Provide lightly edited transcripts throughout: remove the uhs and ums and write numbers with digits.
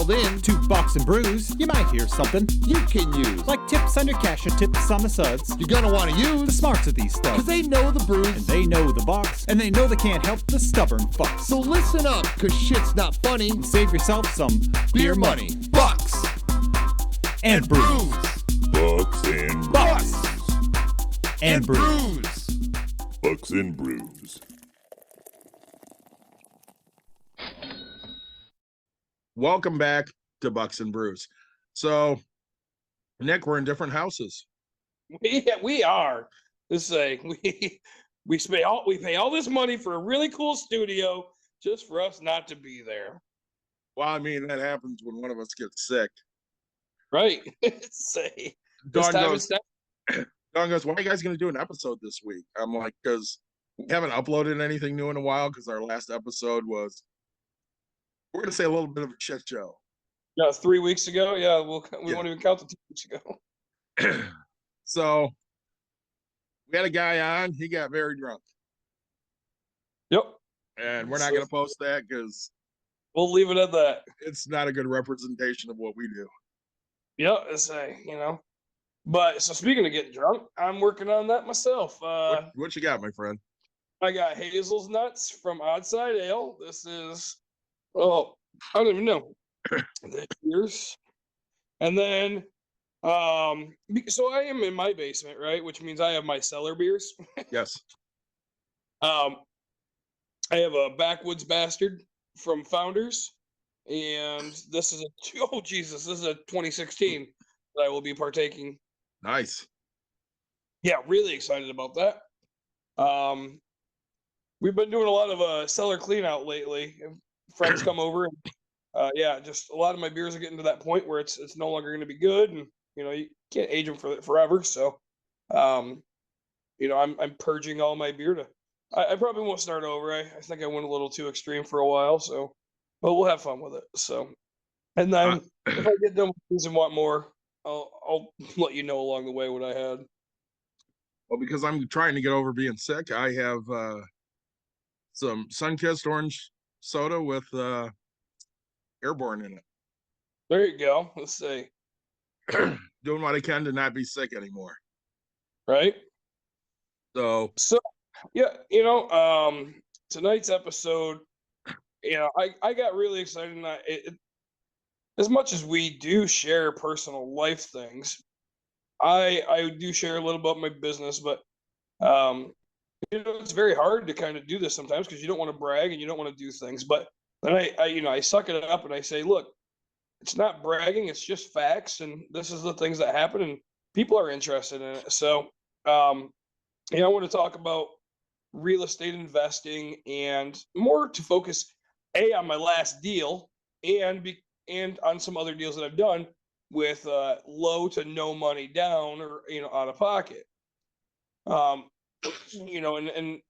dialed in to Bucks and Brews, you might hear something you can use. like tips on your cash or tips on the suds. You're gonna want to The use, smarts of these because studs. they know the brews. And they know the Bucks, and they know they can't help the stubborn fucks. So listen up, because shit's not funny. And save yourself some Beer money. Bucks. and brews. Bucks and Bucks Bucks. and brews. brews. Bucks and Brews. Welcome back to Bucks and Brews. So, Nick, we're in different houses. We are. This is we pay all this money for a really cool studio just for us not to be there, Well, I mean, that happens when one of us gets sick. right? It's this Dawn time goes, it's Dawn goes, why are you guys going to do an episode this week? I'm like, because we haven't uploaded anything new in a while because our last episode was, we're going to say a little bit of a shit show. 3 weeks ago. Yeah, we Yeah. won't even count the 2 weeks ago. So, we had a guy on, he got very drunk. Yep, And we're not So- going to post that because we'll leave it at that. it's not a good representation of what we do. Yep, But so speaking of getting drunk, I'm working on that myself. What you got, my friend? I got Hazel's Nuts from Oddside Ale. This is, I don't even know. Here's, and then, so I am in my basement, right? Which means I have my cellar beers. Yes. I have a Backwoods Bastard from Founders, and this is this is a 2016 that I will be partaking. Nice. Yeah, really excited about that. We've been doing a lot of cellar clean out lately. Friends come over and just a lot of my beers are getting to that point where it's no longer going to be good, and you can't age them for forever. So, I'm purging all my beer. I probably won't start over. I think I went a little too extreme for a while. So, but we'll have fun with it. So, and then if I get done with these and want more, I'll let you know along the way what I had. Well, because I'm trying to get over being sick, I have some Sunkissed orange soda with Airborne in it. There you go. Let's see. Doing what I can to not be sick anymore. Right. So, So, yeah, tonight's episode, I got really excited. And as much as we do share personal life things, I do share a little about my business, but it's very hard to kind of do this sometimes because you don't want to brag and you don't want to do things. But then I suck it up and I say, look, it's not bragging, it's just facts, and this is the things that happen, and people are interested in it. So, I want to talk about real estate investing and more to focus on my last deal and on some other deals that I've done with low to no money down or out of pocket. And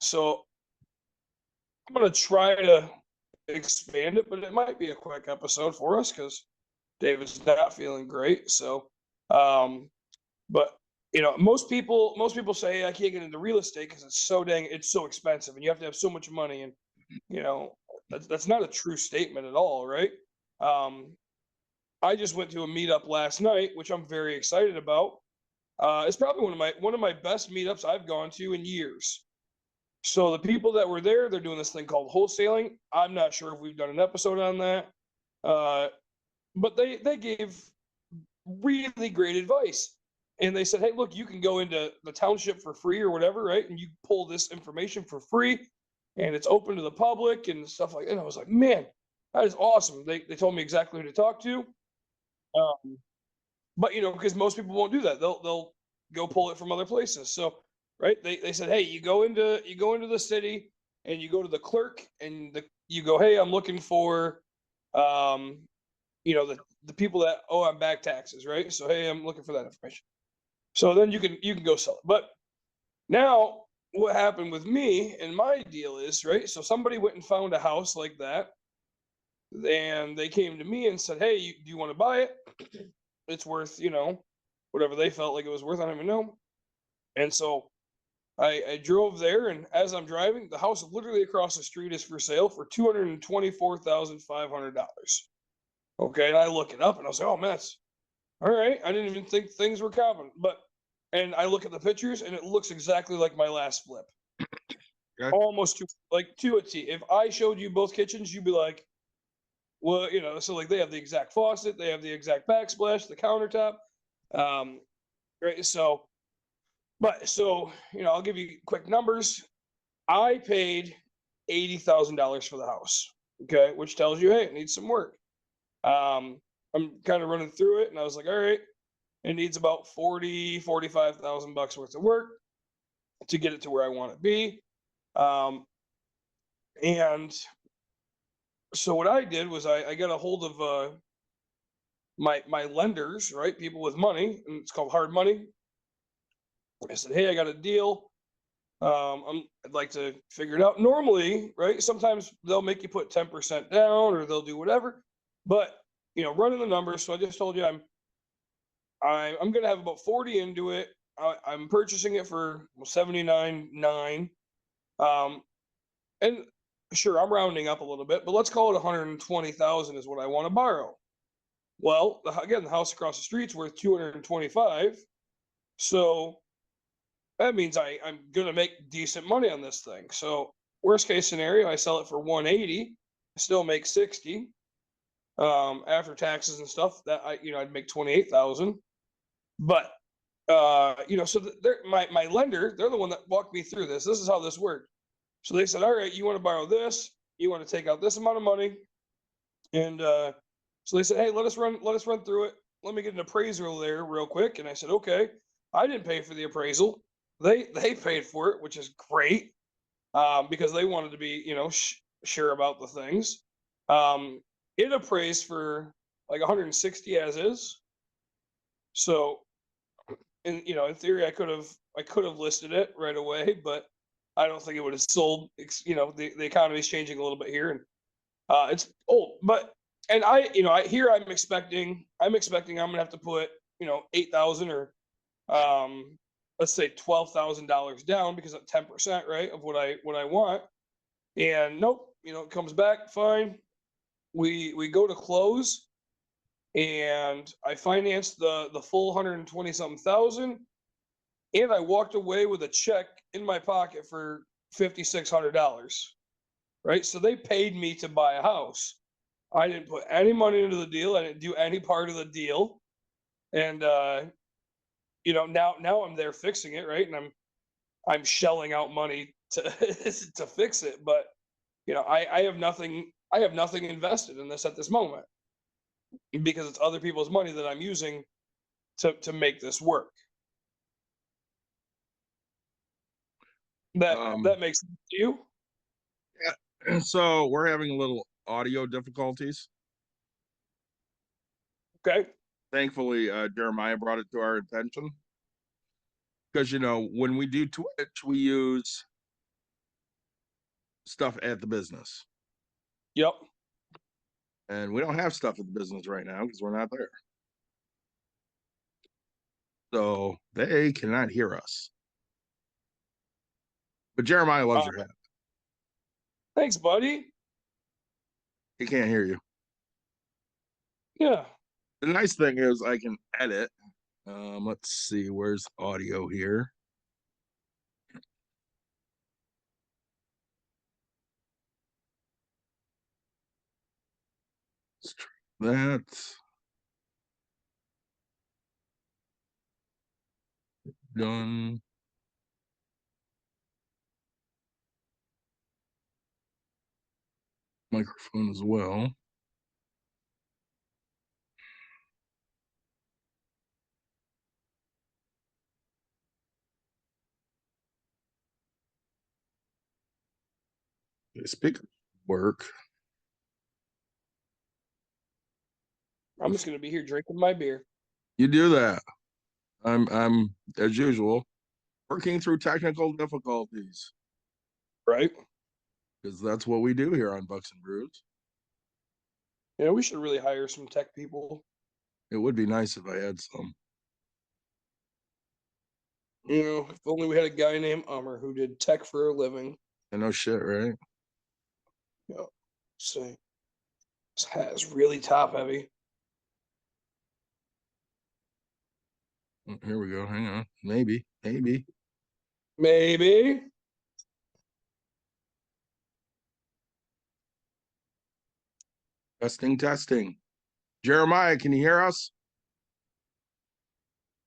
so I'm gonna try to expand it, but it might be a quick episode for us because David's not feeling great. So, but most people say I can't get into real estate because it's so expensive and you have to have so much money, and that's not a true statement at all, right? I just went to a meetup last night, which I'm very excited about. It's probably one of my best meetups I've gone to in years. So the people that were there, they're doing this thing called wholesaling. I'm not sure if we've done an episode on that, but they gave really great advice. And they said, hey, look, you can go into the township for free or whatever, right? And you pull this information for free, and it's open to the public and stuff like that. And I was like, man, that is awesome. They told me exactly who to talk to. But because most people won't do that. They'll go pull it from other places. So, right? They said, hey, you go into the city and you go to the clerk and you go, hey, I'm looking for the people that owe on back taxes, right? So, hey, I'm looking for that information. So then you can go sell it. But now what happened with me and my deal is, right? So somebody went and found a house like that, and they came to me and said, hey, do you want to buy it? It's worth, whatever they felt like it was worth. I don't even know. And so I drove there, and as I'm driving, the house literally across the street is for sale for $224,500. Okay, and I look it up and I was like, oh man, that's all right. I didn't even think things were common. And I look at the pictures and it looks exactly like my last flip. Okay. Almost to a T. If I showed you both kitchens, you'd be like, well, so like they have the exact faucet, they have the exact backsplash, the countertop. Right. So I'll give you quick numbers. I paid $80,000 for the house. Okay, which tells you, hey, it needs some work. I'm kind of running through it, and I was like, all right, it needs about 45,000 bucks worth of work to get it to where I want it to be. And so what I did was I got a hold of my lenders, right? People with money, and it's called hard money. I said, hey, I got a deal. I'd like to figure it out. Normally, right? Sometimes they'll make you put 10% down, or they'll do whatever. But running the numbers. So I just told you I'm gonna have about 40 into it. I'm purchasing it for $79,900. And sure, I'm rounding up a little bit, but let's call it 120,000 is what I want to borrow. Well, again, the house across the street's worth 225, so that means I'm gonna make decent money on this thing. So worst case scenario, I sell it for 180, I still make 60. After taxes and stuff, that I'd make 28,000. But so my lender, they're the one that walked me through this. This is how this worked. So they said, all right, you want to borrow this, you want to take out this amount of money, and so they said, hey, let us run through it. Let me get an appraisal there real quick. And I said, okay. I didn't pay for the appraisal. They paid for it, which is great, because they wanted to be sure about the things. It appraised for like 160 as is. So, in theory, I could have listed it right away, but I don't think it would have sold. The economy is changing a little bit here, and it's old. But and I'm expecting I'm gonna have to put $8,000 or let's say $12,000 down, because of 10%, right, of what I want. And nope, it comes back fine. We go to close, and I financed the full 120 something thousand, and I walked away with a check in my pocket for $5,600. Right, so they paid me to buy a house. I didn't put any money into the deal. I didn't do any part of the deal, and now I'm there fixing it, right, and I'm shelling out money to to fix it, but I have nothing. I have nothing invested in this at this moment, because it's other people's money that I'm using to make this work. That makes sense to you? So we're having a little audio difficulties. Okay. Thankfully, Jeremiah brought it to our attention, because when we do Twitch, we use stuff at the business. Yep. And we don't have stuff at the business right now because we're not there. So they cannot hear us. But Jeremiah loves your hat. Thanks, buddy. He can't hear you. Yeah. The nice thing is I can edit. Let's see, where's audio here? Let's try that. Done. Microphone as well. Speaker work. I'm just gonna be here drinking my beer. You do that. I'm as usual working through technical difficulties. Right. Because that's what we do here on Bucks and Brews. Yeah, we should really hire some tech people. It would be nice if I had some. If only we had a guy named Ummer who did tech for a living. I know shit, right? Yeah. See, this hat is really top heavy. Here we go. Hang on. Maybe. Maybe. Testing. Jeremiah, can you hear us?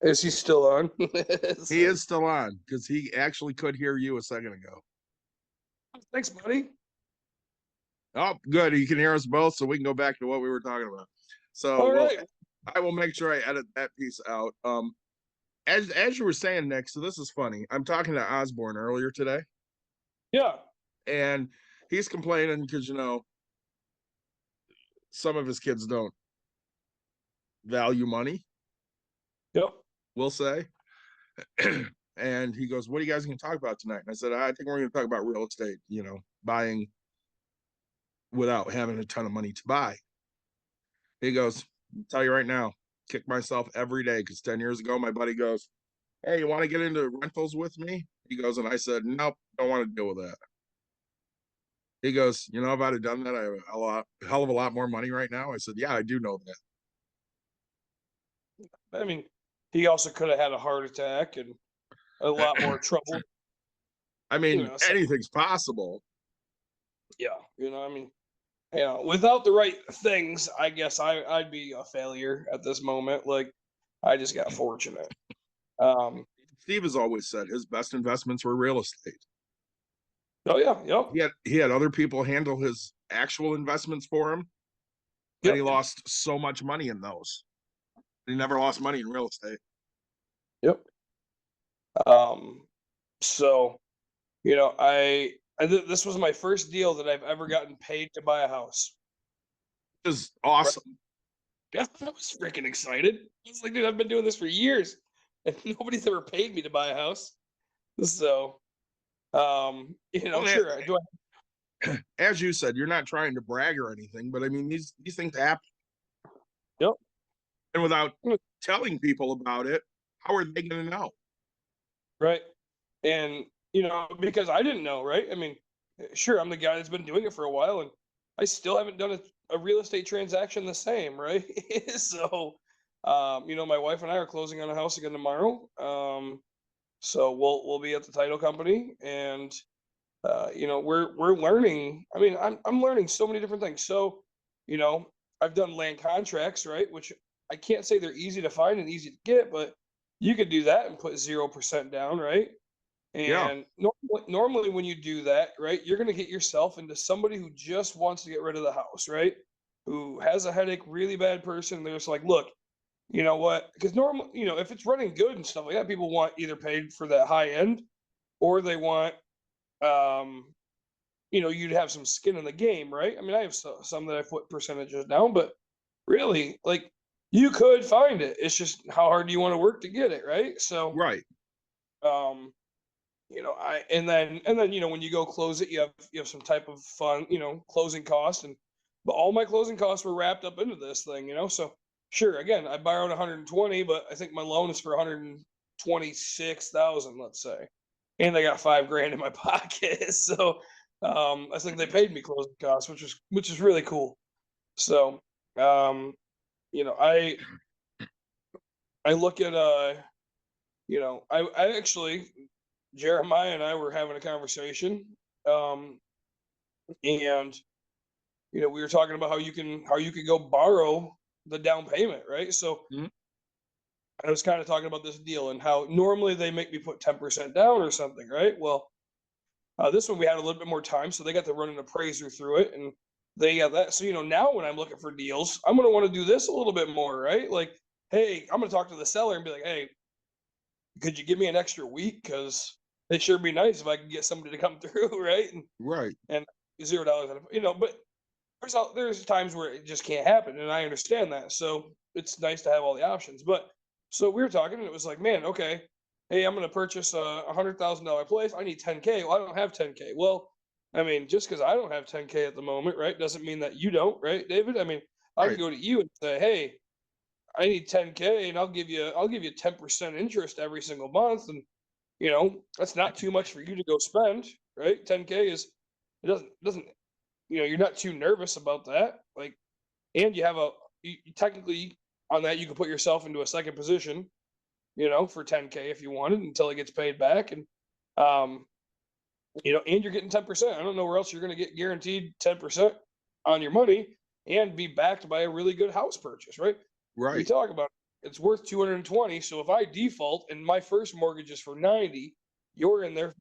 Is he still on? He is still on because he actually could hear you a second ago. Thanks, buddy. Oh, good. He can hear us both, so we can go back to what we were talking about. So All well, right. I will make sure I edit that piece out. As you were saying, Nick, so this is funny. I'm talking to Osborne earlier today, Yeah. and he's complaining because some of his kids don't value money, Yep. we'll say. And he goes, "What are you guys going to talk about tonight?" And I said, "I think we're going to talk about real estate, buying without having a ton of money to buy." He goes, "I'll tell you right now, kick myself every day because 10 years ago, my buddy goes, 'Hey, you want to get into rentals with me?' He goes, and I said, 'Nope, don't want to deal with that.' He goes, 'If I'd have done that, I have a hell of a lot more money right now.' I said, 'Yeah, I do know that.'" I mean, he also could have had a heart attack and a lot more trouble. I mean, So- anything's possible. Yeah. I mean, without the right things, I guess I'd be a failure at this moment. Like, I just got fortunate. Steve has always said his best investments were real estate. Oh yeah. Yep. He had other people handle his actual investments for him, and he Yep. lost so much money in those. He never lost money in real estate. Yep. So, this was my first deal that I've ever gotten paid to buy a house. Which is awesome. Yeah, I was freaking excited. I was like, dude, I've been doing this for years, and nobody's ever paid me to buy a house. So, Well, sure. As you said, you're not trying to brag or anything, but I mean, these things happen. Yep. And without Mm. telling people about it, how are they going to know? Right. And, because I didn't know, right? I mean, sure, I'm the guy that's been doing it for a while, and I still haven't done a real estate transaction the same, right? So, my wife and I are closing on a house again tomorrow. So we'll be at the title company, and we're learning. I mean, I'm learning so many different things. So, I've done land contracts, right? Which I can't say they're easy to find and easy to get, but you could do that and put 0% down, right? Yeah. And normally when you do that, right, you're going to get yourself into somebody who just wants to get rid of the house, right? Who has a headache, really bad person. They're just like, look, you know what? Because normally, if it's running good and stuff like that, people want either paid for that high end, or they want, you'd have some skin in the game, right? I mean, I have some that I put percentages down, but really, like, you could find it. It's just how hard do you want to work to get it, right? So, Right. and then when you go close it, you have some type of fun, closing cost, but all my closing costs were wrapped up into this thing, so sure, again, I borrowed 120, but I think my loan is for 126,000, let's say, and I got $5,000 in my pocket. So I think they paid me closing costs, which is really cool. So I look at I actually, Jeremiah and I were having a conversation, and we were talking about how you could go borrow the down payment, right? So Mhm. I was kind of talking about this deal and how normally they make me put 10% down or something, right? Well, this one we had a little bit more time, so they got to run an appraiser through it, and they got that. So now when I'm looking for deals, I'm gonna want to do this a little bit more, right? Like, hey, I'm gonna talk to the seller and be like, hey, could you give me an extra week? Because it sure be nice if I could get somebody to come through, right? Right. And $0, but there's times where it just can't happen, and I understand that. So it's nice to have all the options. But so we were talking, and it was like, man, okay, hey, I'm going to purchase a $100,000 place. I need 10K. Well, I don't have 10K. Well, I mean, just because I don't have 10K at the moment, right, doesn't mean that you don't, right, David? I mean, I Right. can go to you and say, hey, I need 10K, and I'll give you 10% interest every single month, and that's not too much for you to go spend, right? 10K it doesn't you're not too nervous about that, like, and you have you technically on that you can put yourself into a second position, for 10K if you wanted until it gets paid back. And, and you're getting 10%. I don't know where else you're going to get guaranteed 10% on your money and be backed by a really good house purchase, right? We Right. talk about it's worth 220. So if I default and my first mortgage is for 90, you're in there for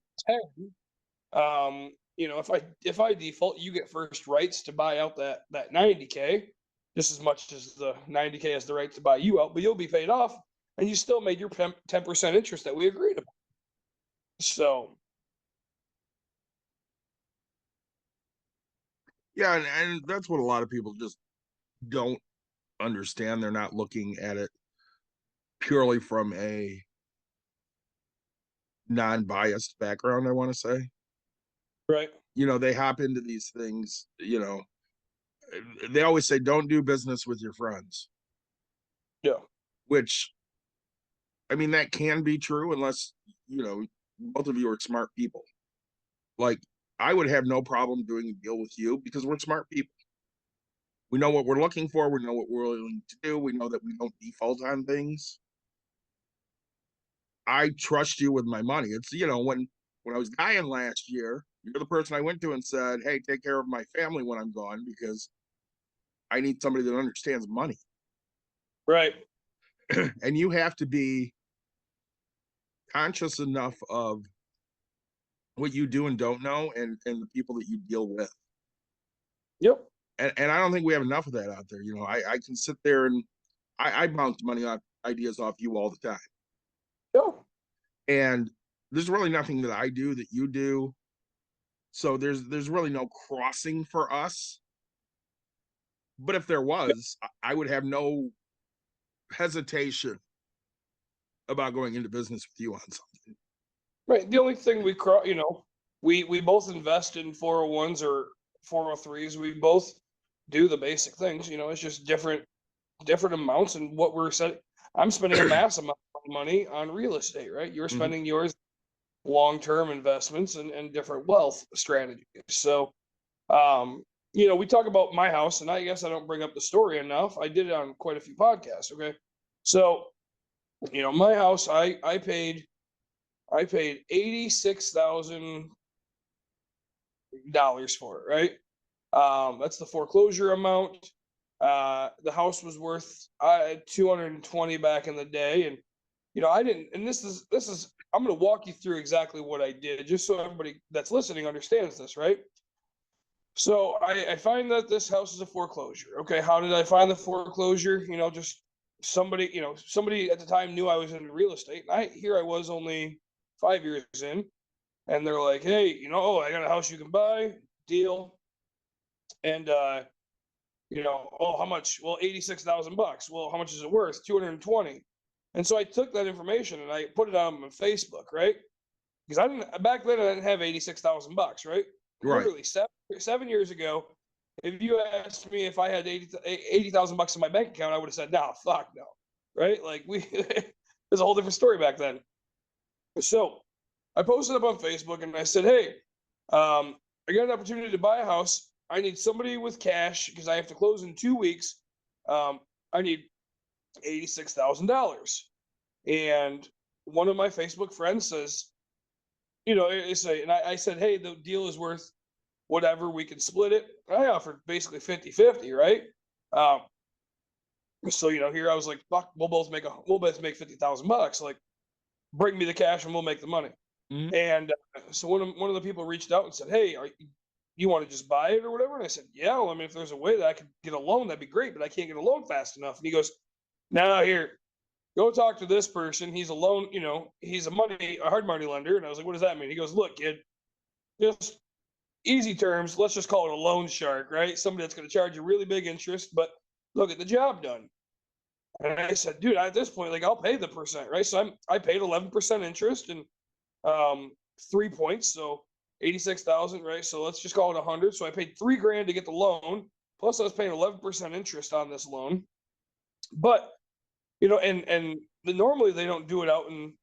10. If I default, you get first rights to buy out that 90K, just as much as the 90K has the right to buy you out, but you'll be paid off and you still made your 10% interest that we agreed upon. So Yeah, and that's what a lot of people just don't understand. They're not looking at it purely from a non-biased background, I want to say. right. They hop into these things, they always say don't do business with your friends, Yeah. which I mean that can be true unless, both of you are smart people. Like I would have no problem doing a deal with you because we're smart people. We know what we're looking for, we know what we're willing to do, we know that we don't default on things. I trust you with my money. It's when I was dying last year, you're the person I went to and said, "Hey, take care of my family when I'm gone because I need somebody that understands money." Right. And you have to be conscious enough of what you do and don't know and the people that you deal with. Yep. And I don't think we have enough of that out there. I can sit there and I bounce money off ideas off you all the time. Yeah. And there's really nothing that I do that you do. So there's really no crossing for us. But if there was, I would have no hesitation about going into business with you on something. Right. The only thing we both invest in 401s or 403s. We both do the basic things. It's just different amounts and what we're setting. I'm spending a mass amount of money on real estate, right? You're spending yours long-term investments and different wealth strategies. So, we talk about my house, and I guess I don't bring up the story enough. I did it on quite a few podcasts. Okay. So, my house, I paid $86,000 for it, right? That's the foreclosure amount. The house was worth 220 back in the day, and I didn't. And this is I'm going to walk you through exactly what I did, just so everybody that's listening understands this, right? So I find that this house is a foreclosure. Okay, how did I find the foreclosure? Just somebody at the time knew I was in real estate. And I was only 5 years in, and they're like, "Hey, I got a house you can buy, deal." And how much? Well, $86,000. Well, how much is it worth? 220. And so I took that information and I put it on my Facebook, right? Because back then I didn't have $86,000, right? Right. Literally 7 years ago, if you asked me if I had $80,000 in my bank account, I would have said, "No, fuck no," right? Like there's a whole different story back then. So I posted up on Facebook and I said, "Hey, I got an opportunity to buy a house. I need somebody with cash because I have to close in 2 weeks. I need $86,000." And one of my Facebook friends says, and I said, "Hey, the deal is worth whatever, we can split it." I offered basically 50-50, right? So here I was like, "Fuck, we'll both make $50,000. Like, bring me the cash and we'll make the money." And so one of the people reached out and said, "Hey, you want to just buy it or whatever?" And I said, "Yeah, well, I mean, if there's a way that I could get a loan, that'd be great, but I can't get a loan fast enough." And he goes, "Now here, go talk to this person. He's a loan, he's a hard money lender." And I was like, "What does that mean?" He goes, "Look, kid, just easy terms. Let's just call it a loan shark, right? Somebody that's going to charge you really big interest, but they'll get the job done." And I said, "Dude, at this point, like, I'll pay the percent, right?" So I paid 11% interest and 3 points. So 86,000, right? So let's just call it 100. So I paid $3,000 to get the loan. Plus I was paying 11% interest on this loan. But, and normally they don't do it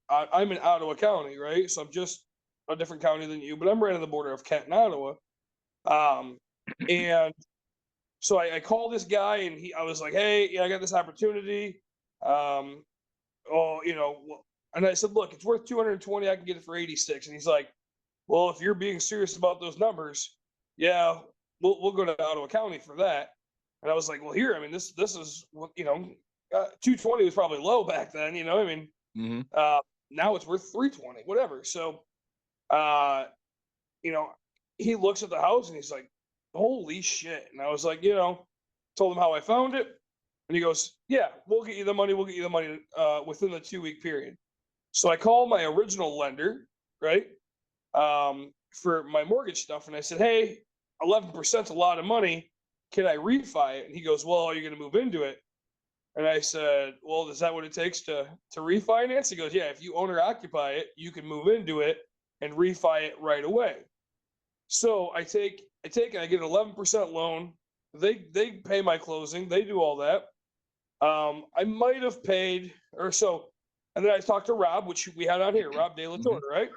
I'm in Ottawa County, right? So I'm just a different county than you, but I'm right on the border of Kent and Ottawa. And so I called this guy and I was like, "Hey, I got this opportunity. oh, and I said, look, it's worth 220. I can get it for 86. And he's like, well, if you're being serious about those numbers, yeah, we'll go to Ottawa County for that. And I was like, well, here, I mean, this is what, 220 was probably low back then, I mean, now it's worth 320, whatever. So, he looks at the house and he's like, holy shit. And I was like, told him how I found it. And he goes, yeah, we'll get you the money. We'll get you the money within the 2-week period. So I called my original lender, right, for my mortgage stuff. And I said, hey, 11% is a lot of money. Can I refi it? And he goes, well, are you going to move into it? And I said, well, is that what it takes to refinance? He goes, yeah, if you own or occupy it, you can move into it and refi it right away. So I take and I get an 11% loan. They pay my closing. They do all that. I might have paid or so. And then I talked to Rob, which we had on here, Rob De La Torre, right?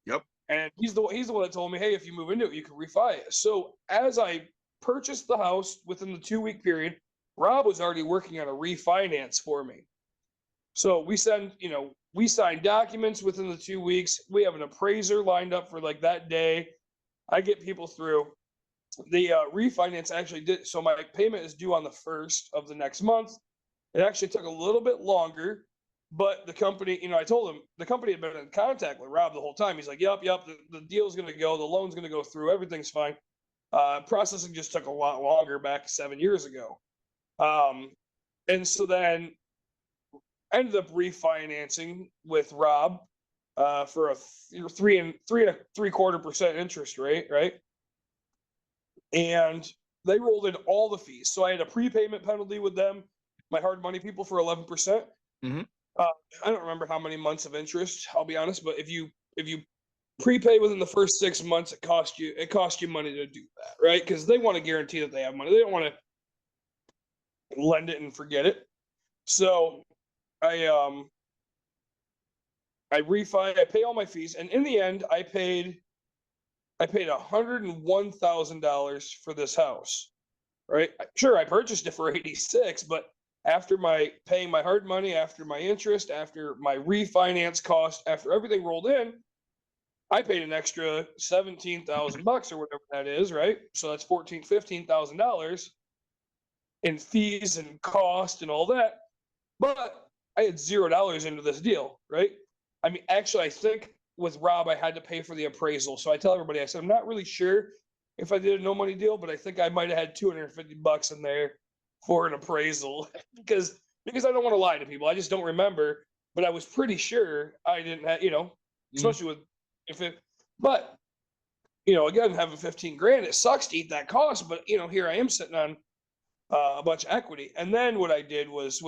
Yep. And he's the one that told me, hey, if you move into it, you can refi it. So as I purchased the house within the 2-week period, Rob was already working on a refinance for me. So we signed documents within the 2 weeks. We have an appraiser lined up for like that day. I get people through. The refinance actually did. So my payment is due on the 1st of the next month. It actually took a little bit longer, but the company, I told him the company had been in contact with Rob the whole time. He's like, yep, the deal's going to go. The loan's going to go through. Everything's fine. Processing just took a lot longer back 7 years ago. And so then ended up refinancing with Rob for a 3.75% interest rate, right? And they rolled in all the fees. So I had a prepayment penalty with them, my hard money people, for 11%. I don't remember how many months of interest, I'll be honest, but if you prepay within the first 6 months, it costs you money to do that, right? Because they want to guarantee that they have money. They don't want to lend it and forget it. So I pay all my fees, and in the end, I paid $101,000 for this house, right? Sure, I purchased it for 86, but after paying my hard money, after my interest, after my refinance cost, after everything rolled in, I paid an extra $17,000 or whatever that is, right? So that's $15,000 in fees and cost and all that. But I had $0 into this deal, right? I mean, actually, I think with Rob, I had to pay for the appraisal. So I tell everybody, I said, I'm not really sure if I did a no money deal, but I think I might have had $250 in there for an appraisal because I don't want to lie to people. I just don't remember, but I was pretty sure I didn't have, especially with but again, having 15 grand, it sucks to eat that cost, but here I am sitting on a bunch of equity. And then what I did was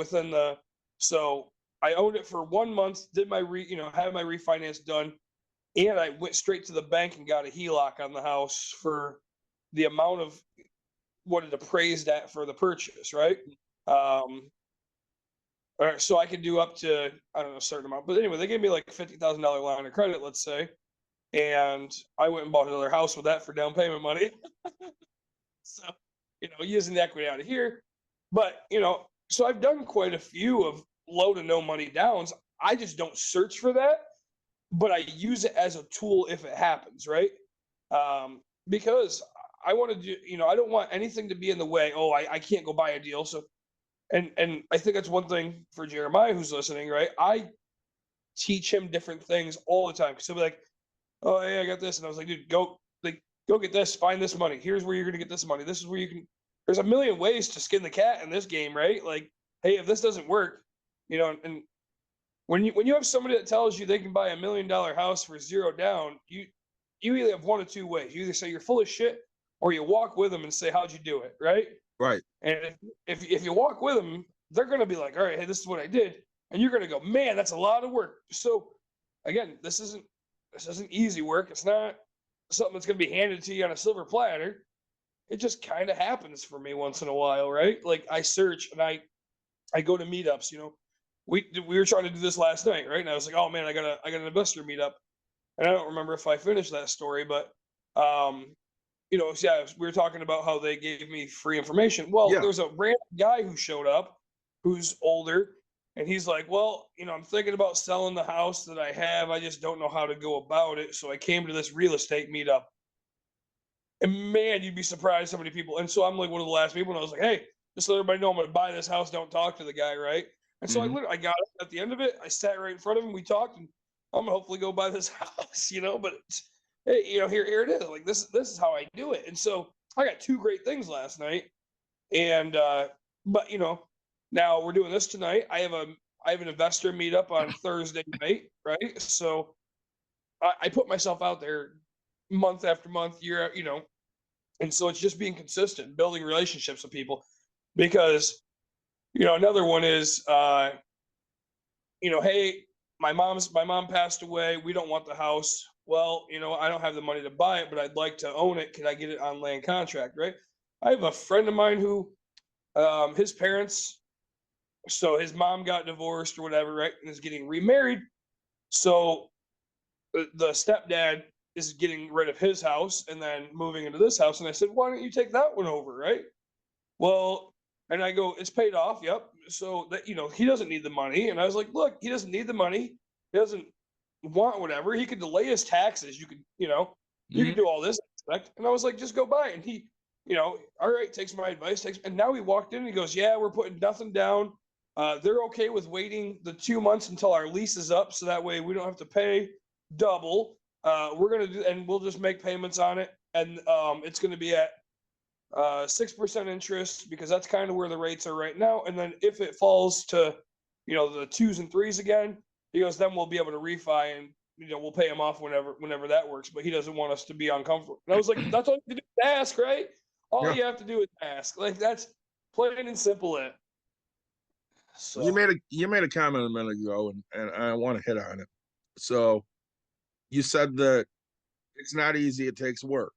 so I owned it for 1 month, did my had my refinance done, and I went straight to the bank and got a HELOC on the house for the amount of what it appraised at for the purchase, right? So I could do up to, I don't know, a certain amount. But anyway, they gave me like $50,000 line of credit, let's say. And I went and bought another house with that for down payment money. So, using the equity out of here. But, so I've done quite a few of low to no money downs. I just don't search for that, but I use it as a tool if it happens, right? Because I want to do, I don't want anything to be in the way. Oh, I can't go buy a deal. So, and I think that's one thing for Jeremiah who's listening, right? I teach him different things all the time. Because he'll be like, oh, hey, I got this. And I was like, dude, go get this, find this money. Here's where you're going to get this money. This is where you can, there's a million ways to skin the cat in this game, right? Like, hey, if this doesn't work, and when you have somebody that tells you they can buy $1 million house for $0 down, you either have one of two ways. You either say you're full of shit, or you walk with them and say, how'd you do it? Right. Right. And if you walk with them, they're going to be like, all right, hey, this is what I did. And you're going to go, man, that's a lot of work. So again, this isn't easy work. It's not something that's going to be handed to you on a silver platter. It just kind of happens for me once in a while. Right. Like I search and I go to meetups, we were trying to do this last night. Right. And I was like, oh man, I got an investor meetup. And I don't remember if I finished that story, but, yeah, we were talking about how they gave me free information. Well, There's a random guy who showed up who's older, And he's like, well, I'm thinking about selling the house that I have. I just don't know how to go about it. So I came to this real estate meetup. And man, you'd be surprised how many people. And so I'm like one of the last people, and I was like, hey, just let everybody know I'm going to buy this house. Don't talk to the guy, right? And so I got it at the end of it. I sat right in front of him. We talked, and I'm going to hopefully go buy this house, But hey, here it is. Like this is how I do it. And so I got 2 great things last night, and but now we're doing this tonight. I have an investor meetup on Thursday night, right? So I put myself out there month after month, year, and so it's just being consistent, building relationships with people, because another one is hey, my mom passed away. We don't want the house. Well, I don't have the money to buy it, but I'd like to own it. Can I get it on land contract? Right. I have a friend of mine who his parents, so his mom got divorced or whatever, right, and is getting remarried. So the stepdad is getting rid of his house and then moving into this house. And I said, why don't you take that one over, right? Well, and I go, it's paid off. Yep. So that, he doesn't need the money. And I was like, look, he doesn't need the money. He doesn't want whatever. He could delay his taxes. You could, you could do all this. And I was like, just go buy it. And he, all right, takes my advice. And now he walked in and he goes, yeah, we're putting nothing down. They're okay with waiting the 2 months until our lease is up. So that way we don't have to pay double. We're going to do, and we'll just make payments on it. And it's going to be at 6% interest, because that's kind of where the rates are right now. And then if it falls to, the 2s and 3s again, he goes, then we'll be able to refi, and, we'll pay him off whenever that works. But he doesn't want us to be uncomfortable. And I was like, that's all you have to do is ask, right? All you have to do is ask. Like, that's plain and simple it. So You made a comment a minute ago, and I want to hit on it. So you said that it's not easy, it takes work.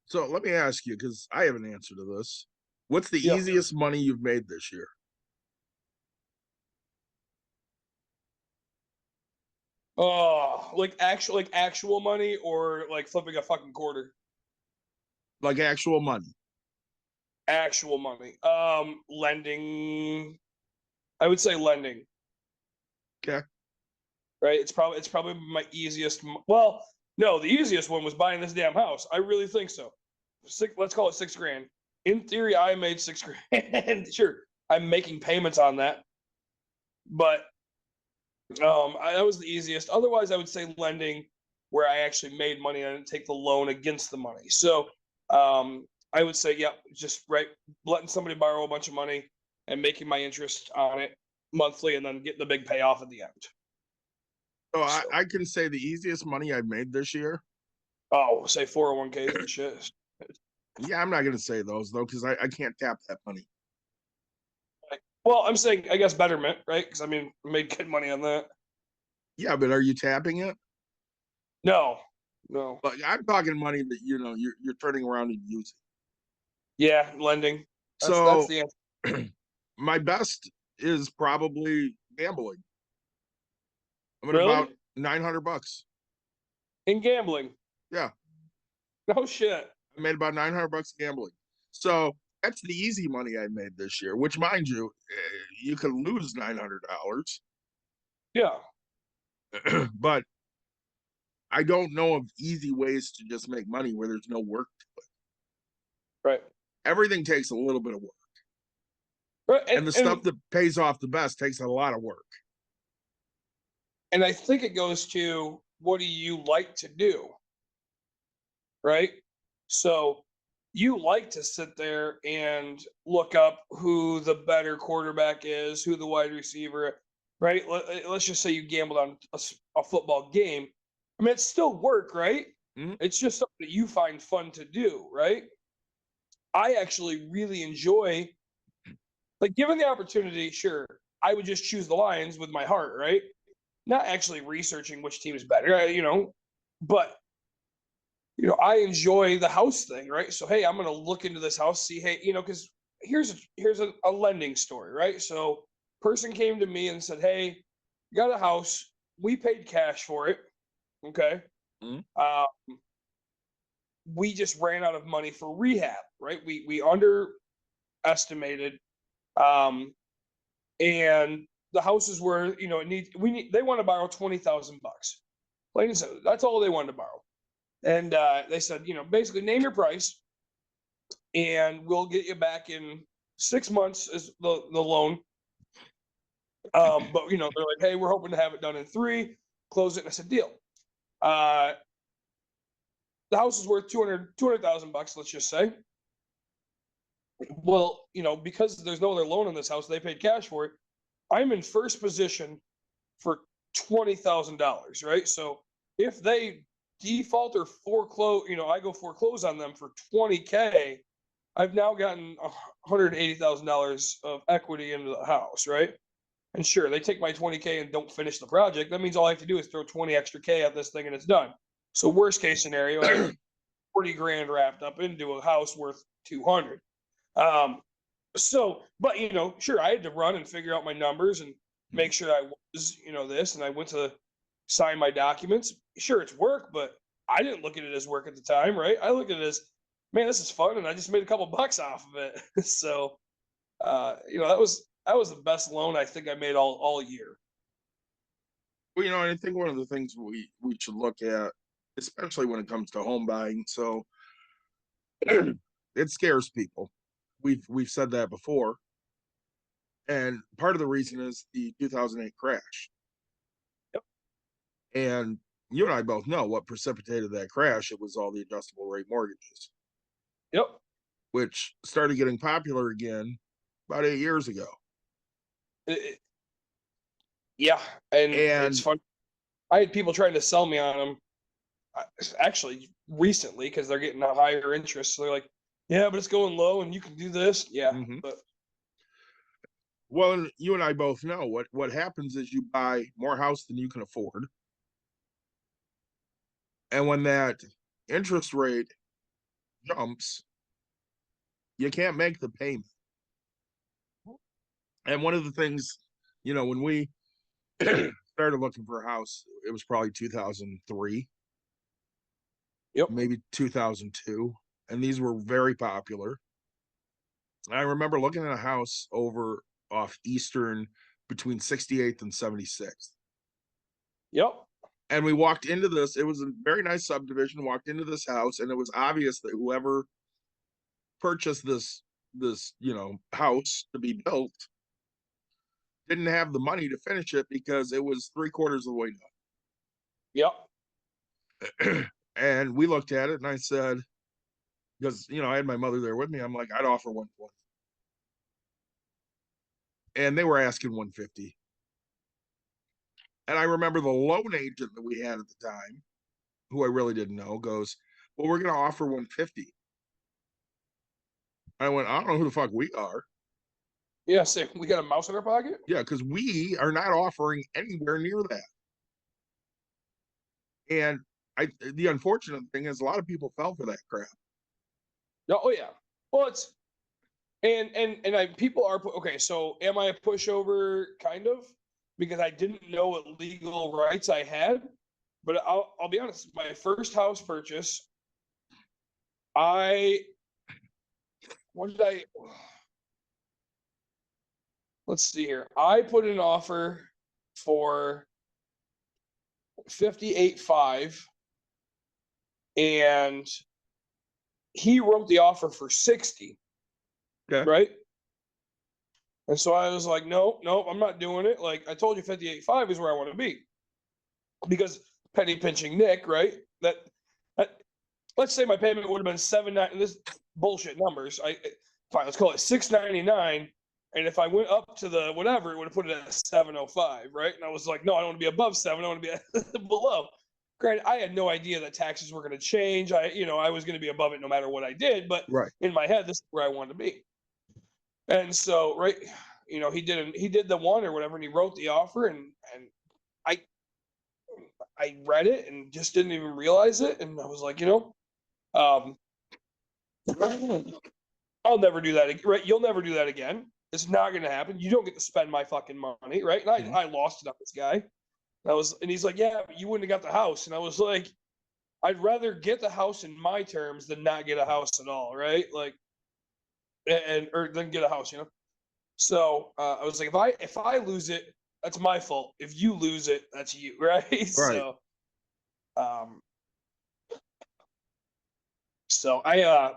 So let me ask you, because I have an answer to this. What's the easiest money you've made this year? Oh, like actual money, or like flipping a fucking quarter? Like actual money. Actual money. Lending. I would say lending. Okay. Right. It's probably my easiest. Well, no, the easiest one was buying this damn house. I really think so. Let's call it $6,000. In theory, I made $6,000. Sure, I'm making payments on that, but that was the easiest. Otherwise, I would say lending, where I actually made money and I didn't take the loan against the money. So I would say, just letting somebody borrow a bunch of money and making my interest on it monthly, and then getting the big payoff at the end. So I can say the easiest money I've made this year. Oh, say 401ks and shit. Yeah, I'm not going to say those, though, because I can't tap that money. Well, I'm saying, I guess, Betterment, right? Because, I made good money on that. Yeah, but are you tapping it? No. But I'm talking money that, you're turning around and using. Yeah, lending. That's the answer. My best is probably gambling. I'm at about $900 in gambling. Yeah. No shit. I made about $900 gambling. So that's the easy money I made this year, which, mind you, you can lose $900. Yeah. But I don't know of easy ways to just make money where there's no work to it. Right. Everything takes a little bit of work. Right. And the stuff that pays off the best takes a lot of work. And I think it goes to, what do you like to do? Right? So you like to sit there and look up who the better quarterback is, who the wide receiver, right? Let's just say you gambled on a football game. It's still work, right? Mm-hmm. It's just something that you find fun to do, right? I actually really enjoy, like, given the opportunity, sure, I would just choose the Lions with my heart, right? Not actually researching which team is better, but I enjoy the house thing, right? So, hey, I'm going to look into this house, see, hey, because here's a lending story, right? So, person came to me and said, hey, you got a house. We paid cash for it. Okay. Mm-hmm. We just ran out of money for rehab, right? We underestimated and the houses were, you know, they want to borrow $20,000. Plain and simple. That's all they wanted to borrow. And they said, you know, basically name your price and we'll get you back in 6 months as the loan. But you know, they're like, hey, we're hoping to have it done in 3, close it. And I said, deal. The house is worth $200,000, let's just say. Well, you know, because there's no other loan on this house, they paid cash for it. I'm in first position for $20,000, right? So if they default or foreclose, you know, I go foreclose on them for $20K, I've now gotten $180,000 of equity into the house, right? And sure, they take my $20K and don't finish the project. That means all I have to do is throw 20 extra K at this thing and it's done. So worst case scenario, I have 40 grand wrapped up into a house worth 200. So, but you know, sure, I had to run and figure out my numbers and make sure I was, you know, this, and I went to sign my documents. Sure, it's work, but I didn't look at it as work at the time, right? I looked at it as, man, this is fun, and I just made a couple bucks off of it. So, you know, that was the best loan I think I made all year. Well, you know, and I think one of the things we should look at, especially when it comes to home buying, so it scares people. We've said that before. And part of the reason is the 2008 crash. Yep. And you and I both know what precipitated that crash. It was all the adjustable rate mortgages. Yep. Which started getting popular again about 8 years ago. Yeah, and it's fun. I had people trying to sell me on them actually recently because they're getting a higher interest. So they're like, yeah, but it's going low and you can do this. Yeah. But well, you and I both know what happens is you buy more house than you can afford. And when that interest rate jumps, you can't make the payment. And one of the things, you know, when we started looking for a house, it was probably 2003. Yep. Maybe 2002. And these were very popular. I remember looking at a house over off Eastern between 68th and 76th. Yep. And we walked into this, it was a very nice subdivision, walked into this house, and it was obvious that whoever purchased this, you know, house to be built didn't have the money to finish it because it was 3/4 of the way Yep. done. And we looked at it and I said, because, you know, I had my mother there with me, I'm like, I'd offer 120. And they were asking 150. And I remember the loan agent that we had at the time, who I really didn't know, goes, well, we're going to offer 150. I went, I don't know who the fuck we are. Yeah, so we got a mouse in our pocket? Yeah, because we are not offering anywhere near that. And the unfortunate thing is a lot of people fell for that crap. Oh yeah. Well, it's and people are okay. So am I a pushover? Kind of, because I didn't know what legal rights I had. But I'll be honest. My first house purchase, let's see here. I put an offer for 58.5, and he wrote the offer for 60. Okay. Right. And so I was like, no, I'm not doing it. Like I told you, 58.5 is where I want to be. Because penny pinching Nick, right? That let's say my payment would have been $790. This bullshit numbers. Fine, let's call it $699. And if I went up to the whatever, it would have put it at $705, right? And I was like, no, I don't want to be above 7. I want to be below. Granted, I had no idea that taxes were going to change. I was going to be above it no matter what I did. But right in my head, this is where I wanted to be. And so, right, you know, he did the one or whatever, and he wrote the offer, and I read it and just didn't even realize it. And I was like, you know, I'll never do that. Right? You'll never do that again. It's not going to happen. You don't get to spend my fucking money, right? And I lost it on this guy. And he's like, yeah, but you wouldn't have got the house. And I was like, I'd rather get the house in my terms than not get a house at all, right? Like, or then get a house, you know. So I was like, if I lose it, that's my fault. If you lose it, that's you, right? Um, so I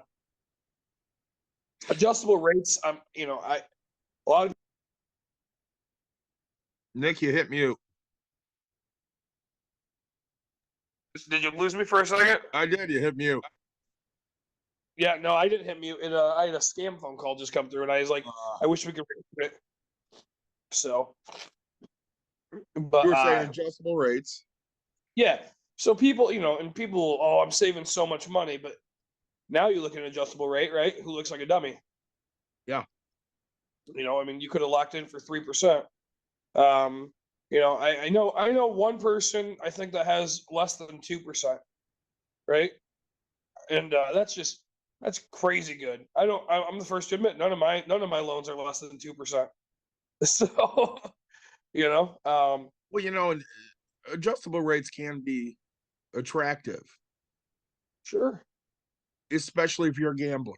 adjustable rates. A lot of Nick, you hit mute. Did you lose me for a second? I did. You hit mute. Yeah, no, I didn't hit mute. I had a scam phone call just come through, and I was like, I wish we could record it. So, but You were saying adjustable rates. yeah. So people, and people, oh, I'm saving so much money, but now you look at an adjustable rate, right? Who looks like a dummy? Yeah. I mean, you could have locked in for 3%. I know one person I think that has less than 2%, right? And that's crazy good. I'm the first to admit none of my loans are less than 2%. So, Well, and adjustable rates can be attractive, sure. especially if you're a gambler.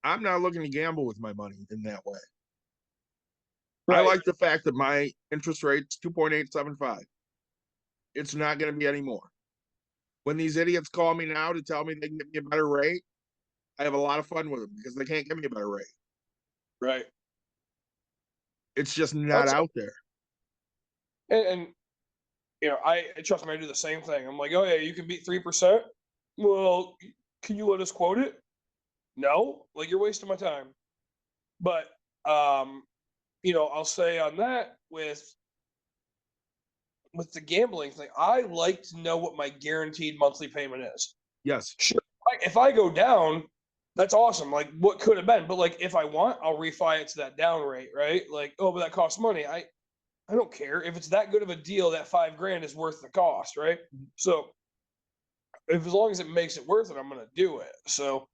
I'm not looking to gamble with my money in that way. I Right. like the fact that my interest rate's 2.875. It's not going to be any more. When these idiots call me now to tell me they can give me a better rate, I have a lot of fun with them because they can't give me a better rate. Right. It's just not That's- out there. And I trust me, I do the same thing. I'm like, oh yeah, you can beat 3%. Well, can you let us quote it? No, like you're wasting my time. But I'll say on that with the gambling thing, I like to know what my guaranteed monthly payment is. Yes. Sure. If I go down, that's awesome. Like what could have been, but like if I want, I'll refi it to that down rate, right? Like, oh, but that costs money. I don't care if it's that good of a deal. That $5,000 is worth the cost, right? So, if as long as it makes it worth it, I'm going to do it. So,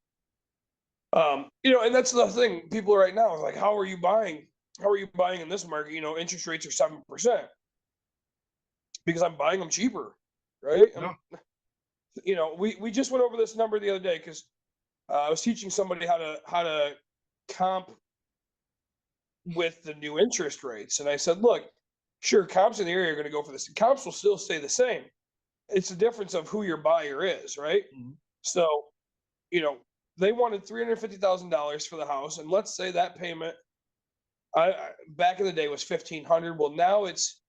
and that's the thing. People right now are like, how are you buying? How are you buying in this market? Interest rates are 7% because I'm buying them cheaper, right? Yeah. We just went over this number the other day because I was teaching somebody how to comp with the new interest rates, and I said, look, sure, comps in the area are going to go for this. Comps will still stay the same. It's the difference of who your buyer is, right? Mhm. So, they wanted $350,000 for the house, and let's say that payment, I back in the day was $1,500. Well, now it's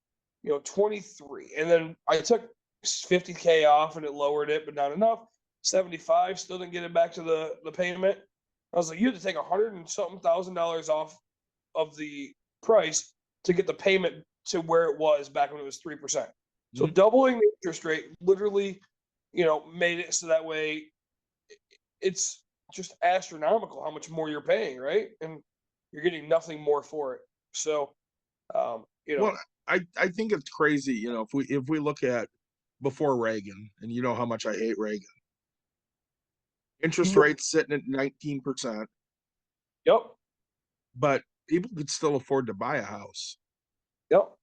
23, and then I took $50K off, and it lowered it, but not enough. 75, still didn't get it back to the payment. I was like, you had to take $100 and something thousand off of the price to get the payment to where it was back when it was 3%. So doubling the interest rate literally, made it so that way it's just astronomical how much more you're paying, right? And you're getting nothing more for it. So, Well, I think it's crazy, if we look at before Reagan, and you know how much I hate Reagan. Interest Yep. rates sitting at 19%, Yep. but people could still afford to buy a house Yep.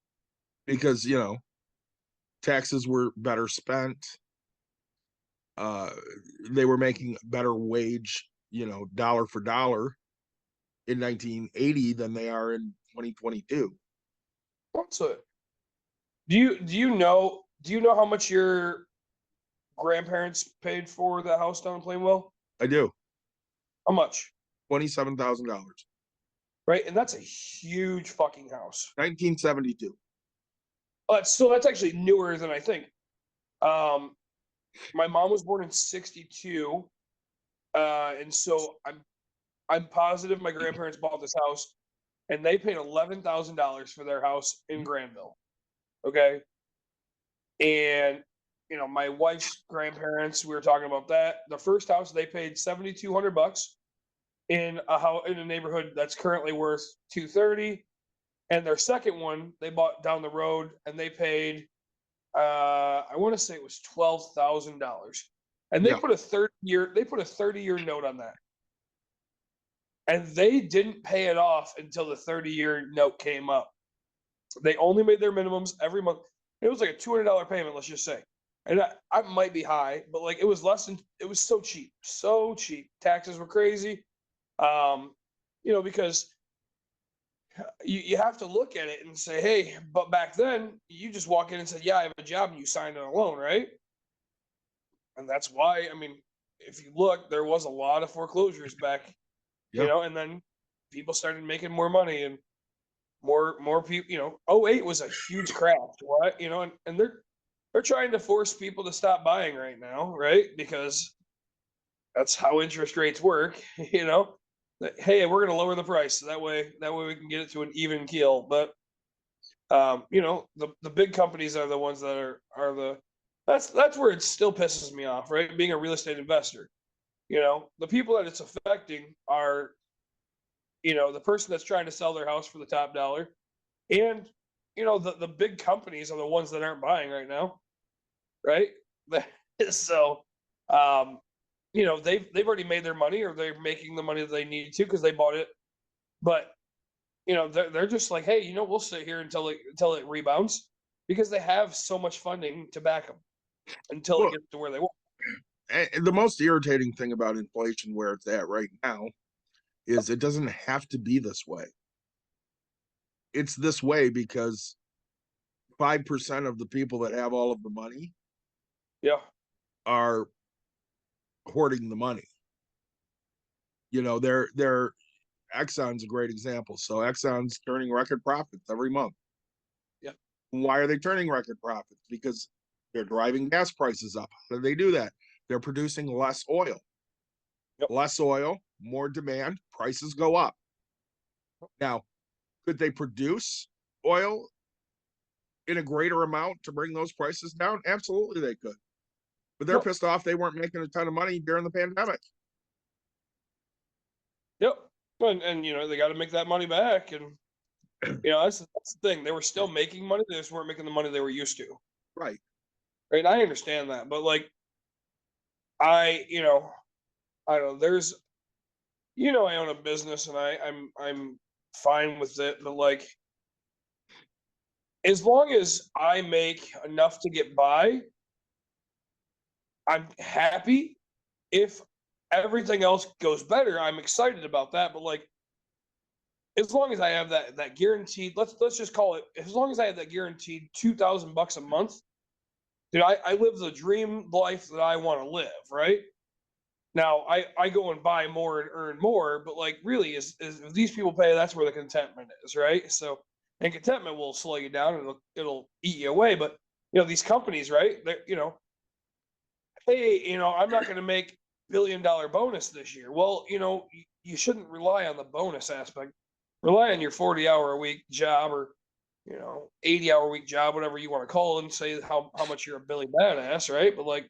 because, taxes were better spent. They were making better wage, dollar for dollar in 1980 than they are in 2022. What's it? Do you know how much your grandparents paid for the house down in Plainwell? I do. How much? $27,000. Right, and that's a huge fucking house. 1972. So that's actually newer than I think. My mom was born in 62, and so I'm positive my grandparents bought this house, and they paid $11,000 for their house in Granville. Okay, and my wife's grandparents, we were talking about that. The first house they paid $7,200 in a house in a neighborhood that's currently worth $230, and their second one they bought down the road, and they paid I want to say it was $12,000, and they Yeah. put a 30-year note on that, and they didn't pay it off until the 30-year note came up. They only made their minimums every month. It was like a $200 payment, let's just say, and I might be high, but like it was less than, it was so cheap. Taxes were crazy. because you have to look at it and say, hey, but back then you just walk in and said, yeah, I have a job, and you signed on a loan, right? And that's why, I mean, if you look, there was a lot of foreclosures back, Yeah. and then people started making more money and more people, 08 was a huge crash, what, and they're trying to force people to stop buying right now, right? Because that's how interest rates work, that, hey, we're going to lower the price so that way we can get it to an even keel. But the big companies are the ones that are the that's where it still pisses me off, right? Being a real estate investor, the people that it's affecting are, the person that's trying to sell their house for the top dollar, and the big companies are the ones that aren't buying right now, right? So, they've already made their money, or they're making the money that they need to because they bought it. But they're just like, hey, we'll sit here until it rebounds, because they have so much funding to back them until Well, it gets to where they want. And the most irritating thing about inflation, where it's at right now, is it doesn't have to be this way. It's this way because 5% of the people that have all of the money Yeah. are hoarding the money. They're Exxon's a great example. So Exxon's turning record profits every month. Yeah. Why are they turning record profits? Because they're driving gas prices up. How do they do that? They're producing less oil. Yep. Less oil, more demand, prices go up. Now, could they produce oil in a greater amount to bring those prices down? Absolutely, they could. But they're Yep. pissed off they weren't making a ton of money during the pandemic. Yep. And they got to make that money back, and that's the thing. They were still making money; they just weren't making the money they were used to. Right. Right. I understand that, but like, I don't know. There's, I own a business, and I'm fine with it, but like, as long as I make enough to get by, I'm happy. If everything else goes better, I'm excited about that. But like, as long as I have that guaranteed, let's just call it, as long as I have that guaranteed $2,000 a month, dude, I live the dream life that I want to live, right? Now I go and buy more and earn more, but like, really, is if these people pay, that's where the contentment is, right? So, and contentment will slow you down, and it'll eat you away. But these companies, right? They're, hey, I'm not going to make $1 billion bonus this year. Well, you shouldn't rely on the bonus aspect. Rely on your 40-hour-a-week job, or 80-hour-a-week job, whatever you want to call it, and say how much you're a Billy badass, right? But like,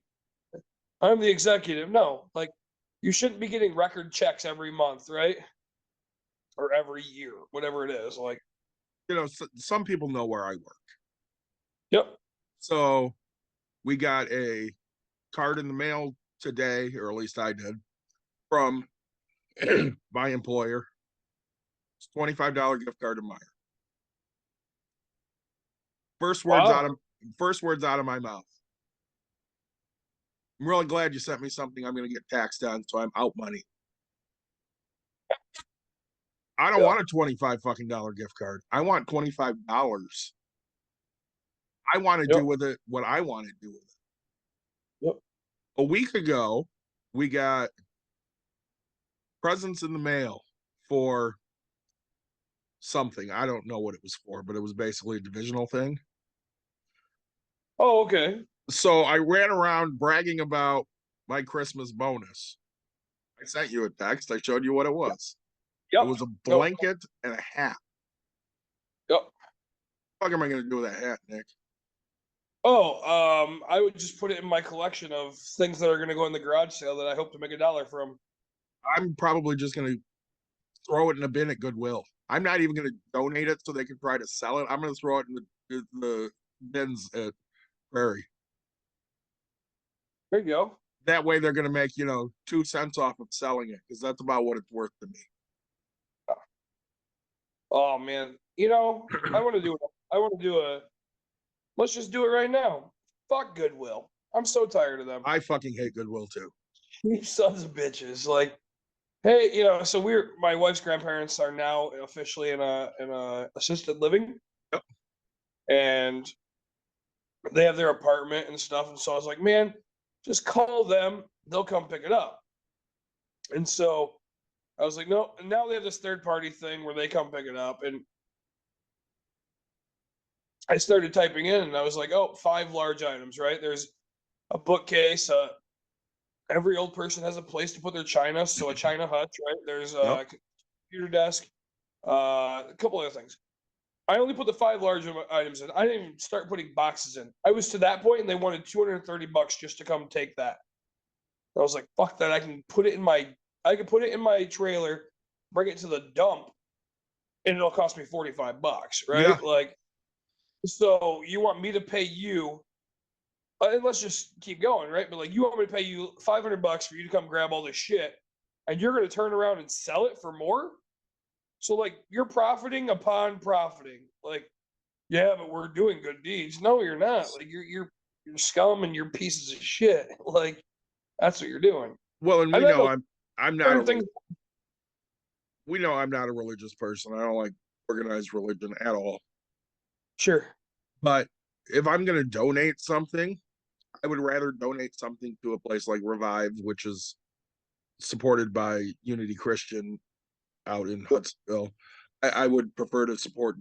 I'm the executive. No, like, you shouldn't be getting record checks every month, right? Or every year, whatever it is. Like, Some people know where I work. yep. So we got a card in the mail today, or at least I did, from my employer. It's $25 gift card to Meijer. First words out of my mouth. I'm really glad you sent me something I'm going to get taxed on, so I'm out money. I don't want a $25 fucking gift card. I want $25. I want to do with it what I want to do with it. Yep. A week ago, we got presents in the mail for something. I don't know what it was for, but it was basically a divisional thing. Oh, okay. So I ran around bragging about my Christmas bonus. I sent you a text. I showed you what it was. Yep. It was a blanket and a hat. Yep. What am I going to do with that hat, Nick? Oh, I would just put it in my collection of things that are going to go in the garage sale that I hope to make $1 from. I'm probably just going to throw it in a bin at Goodwill. I'm not even going to donate it so they can try to sell it. I'm going to throw it in the bins at Prairie. There you go. That way they're going to make, 2 cents off of selling it, because that's about what it's worth to me. Oh man, I want to do let's just do it right now. Fuck Goodwill. I'm so tired of them. I fucking hate Goodwill too. You sons of bitches. Like, hey, so my wife's grandparents are now officially in a assisted living. Yep. And they have their apartment and stuff. And so I was like, man, just call them. They'll come pick it up. And so I was like, no. And now they have this third party thing where they come pick it up. And I started typing in and I was like, oh, 5 large items, right? There's a bookcase. Every old person has a place to put their china. So a china hutch, right? There's a computer desk, a couple other things. I only put the 5 large items in. I didn't even start putting boxes in. I was to that point and they wanted $230 just to come take that. I was like, fuck that. I can put it in my trailer, bring it to the dump, and it'll cost me $45, right? Yeah. Like, so you want me to pay you, and let's just keep going, right? But like, you want me to pay you $500 for you to come grab all this shit, and you're going to turn around and sell it for more? So like, you're profiting upon profiting. Like, yeah, but we're doing good deeds. No, you're not. Like, you're scum and you're pieces of shit. Like, that's what you're doing. Well, and we know I'm not. We know I'm not a religious person. I don't like organized religion at all. Sure. But if I'm going to donate something, I would rather donate something to a place like Revive, which is supported by Unity Christian out in Huntsville. I would prefer to support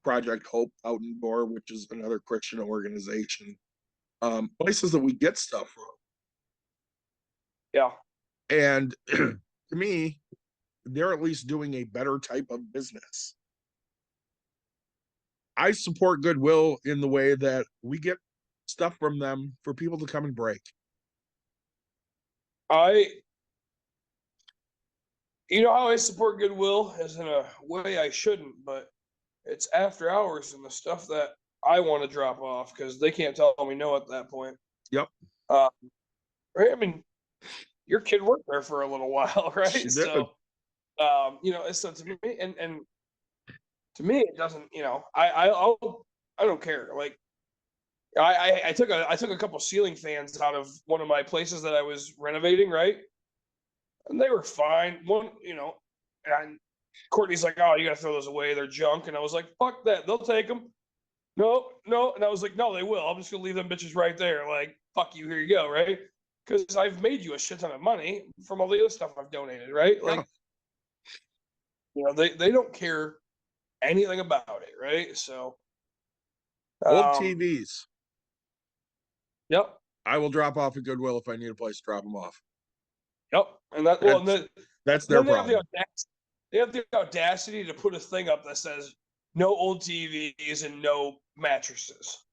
Project Hope out in Gore, which is another Christian organization. Places that we get stuff from. Yeah. And to me, they're at least doing a better type of business. I support Goodwill in the way that we get stuff from them for people to come and break. You know how I support Goodwill is in a way I shouldn't, but it's after hours and the stuff that I want to drop off because they can't tell me no at that point. Yep. Right. I mean, your kid worked there for a little while, right? So, so to me, and to me, it doesn't. I don't care. Like, I took a couple ceiling fans out of one of my places that I was renovating, right? And they were fine. And Courtney's like, "Oh, you gotta throw those away. They're junk." And I was like, "Fuck that. They'll take them." No. And I was like, "No, they will. I'm just gonna leave them bitches right there. Like, fuck you. Here you go, right?" Because I've made you a shit ton of money from all the other stuff I've donated, right? Like, they don't care anything about it, right? So, old TVs. Yep. I will drop off at Goodwill if I need a place to drop them off. Yep. And that's their problem. They have the audacity to put a thing up that says no old TVs and no mattresses.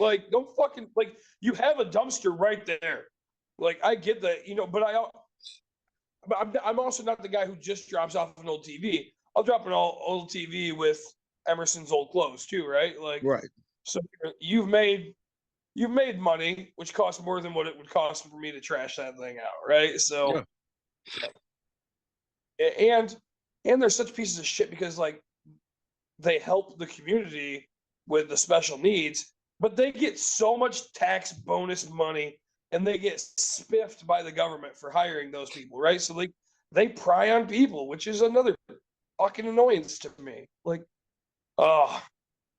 Like, don't fucking, like, you have a dumpster right there. Like, I get that, but I'm also not the guy who just drops off an old TV. I'll drop an old TV with Emerson's old clothes too, right? Like, right. So you've made money, which costs more than what it would cost for me to trash that thing out, right? So, and they're such pieces of shit because like they help the community with the special needs. But they get so much tax bonus money and they get spiffed by the government for hiring those people, right? So they pry on people, which is another fucking annoyance to me. Like,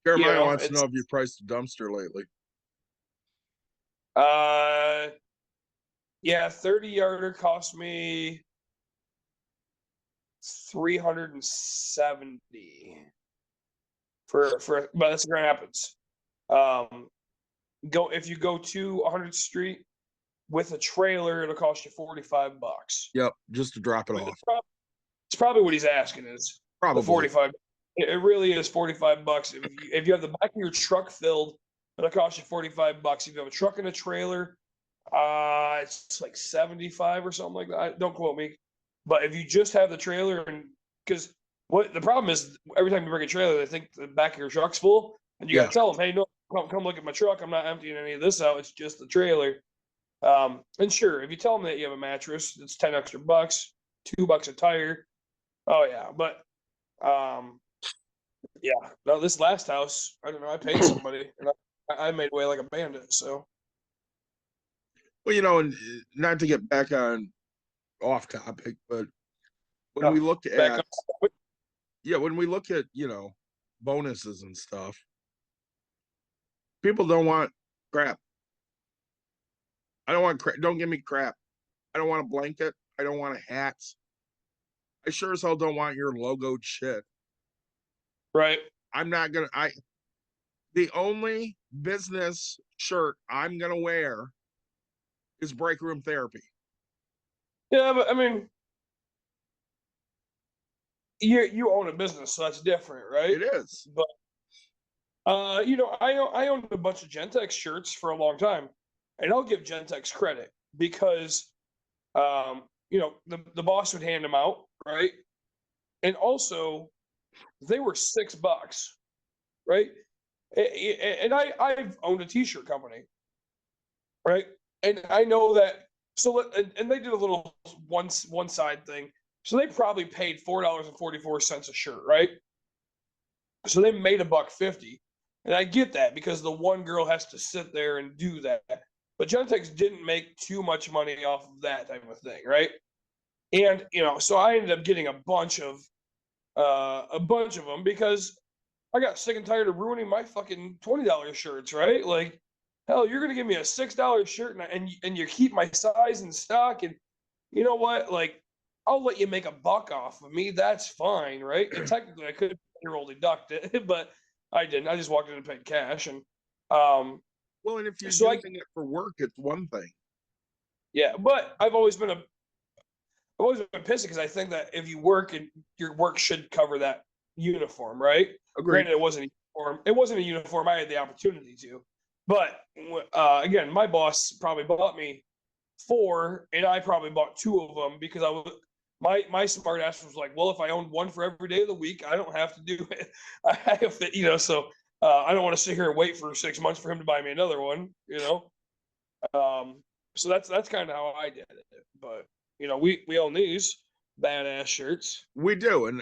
Jeremiah wants to know if you priced a dumpster lately. 30-yarder cost me $370 but that's Grand Rapids. If you go to 100th Street with a trailer, it'll cost you $45. Yep, just to drop it off. It's probably what he's asking is probably 45. It really is $45. If you have the back of your truck filled, it'll cost you $45. If you have a truck and a trailer, it's like 75 or something like that. Don't quote me. But if you just have the trailer, and because what the problem is, every time you bring a trailer, they think the back of your truck's full, and you gotta tell them, "Hey, no, come look at my truck. I'm not emptying any of this out. It's just the trailer." And sure, if you tell them that you have a mattress, it's $10 extra, $2 a tire. Oh yeah, but no, this last house, I don't know. I paid somebody, and I made away like a bandit. So, well, and not to get back on off topic, but when Oh, we look back at up. when we look at bonuses and stuff, people don't want crap. I don't want crap. Don't give me crap. I don't want a blanket. I don't want a hat. I sure as hell don't want your logoed shit. Right. I'm not gonna. The only business shirt I'm gonna wear is Break Room Therapy. Yeah, but I mean, you own a business, so that's different, right? It is. But I owned a bunch of Gentex shirts for a long time, and I'll give Gentex credit because the boss would hand them out, right? And also they were $6, right? And I've owned a t-shirt company, right? And I know that. So and they did a little one side thing. So they probably paid $4.44 a shirt, right? So they made $1.50, and I get that because the one girl has to sit there and do that. But Gentex didn't make too much money off of that type of thing, right? And so I ended up getting a bunch of them because I got sick and tired of ruining my fucking $20 shirts, right? Like, hell, you're gonna give me a $6 shirt and you keep my size in stock, and you know what? Like, I'll let you make $1 off of me. That's fine, right? And technically, I could payroll deduct it, but I didn't. I just walked in and paid cash, and Well, and if you're So using it for work, it's one thing. yeah. But I've always been pissed because I think that if you work and your work should cover that uniform, right? Agreed. Granted, it wasn't a uniform. It wasn't a uniform. I had the opportunity to, but again, my boss probably bought me 4, and I probably bought 2 of them because I was my smart ass was like, well, if I own one for every day of the week, I don't have to do it. I have to, so I don't want to sit here and wait for 6 months for him to buy me another one, So that's kind of how I did it. But we own these badass shirts. We do,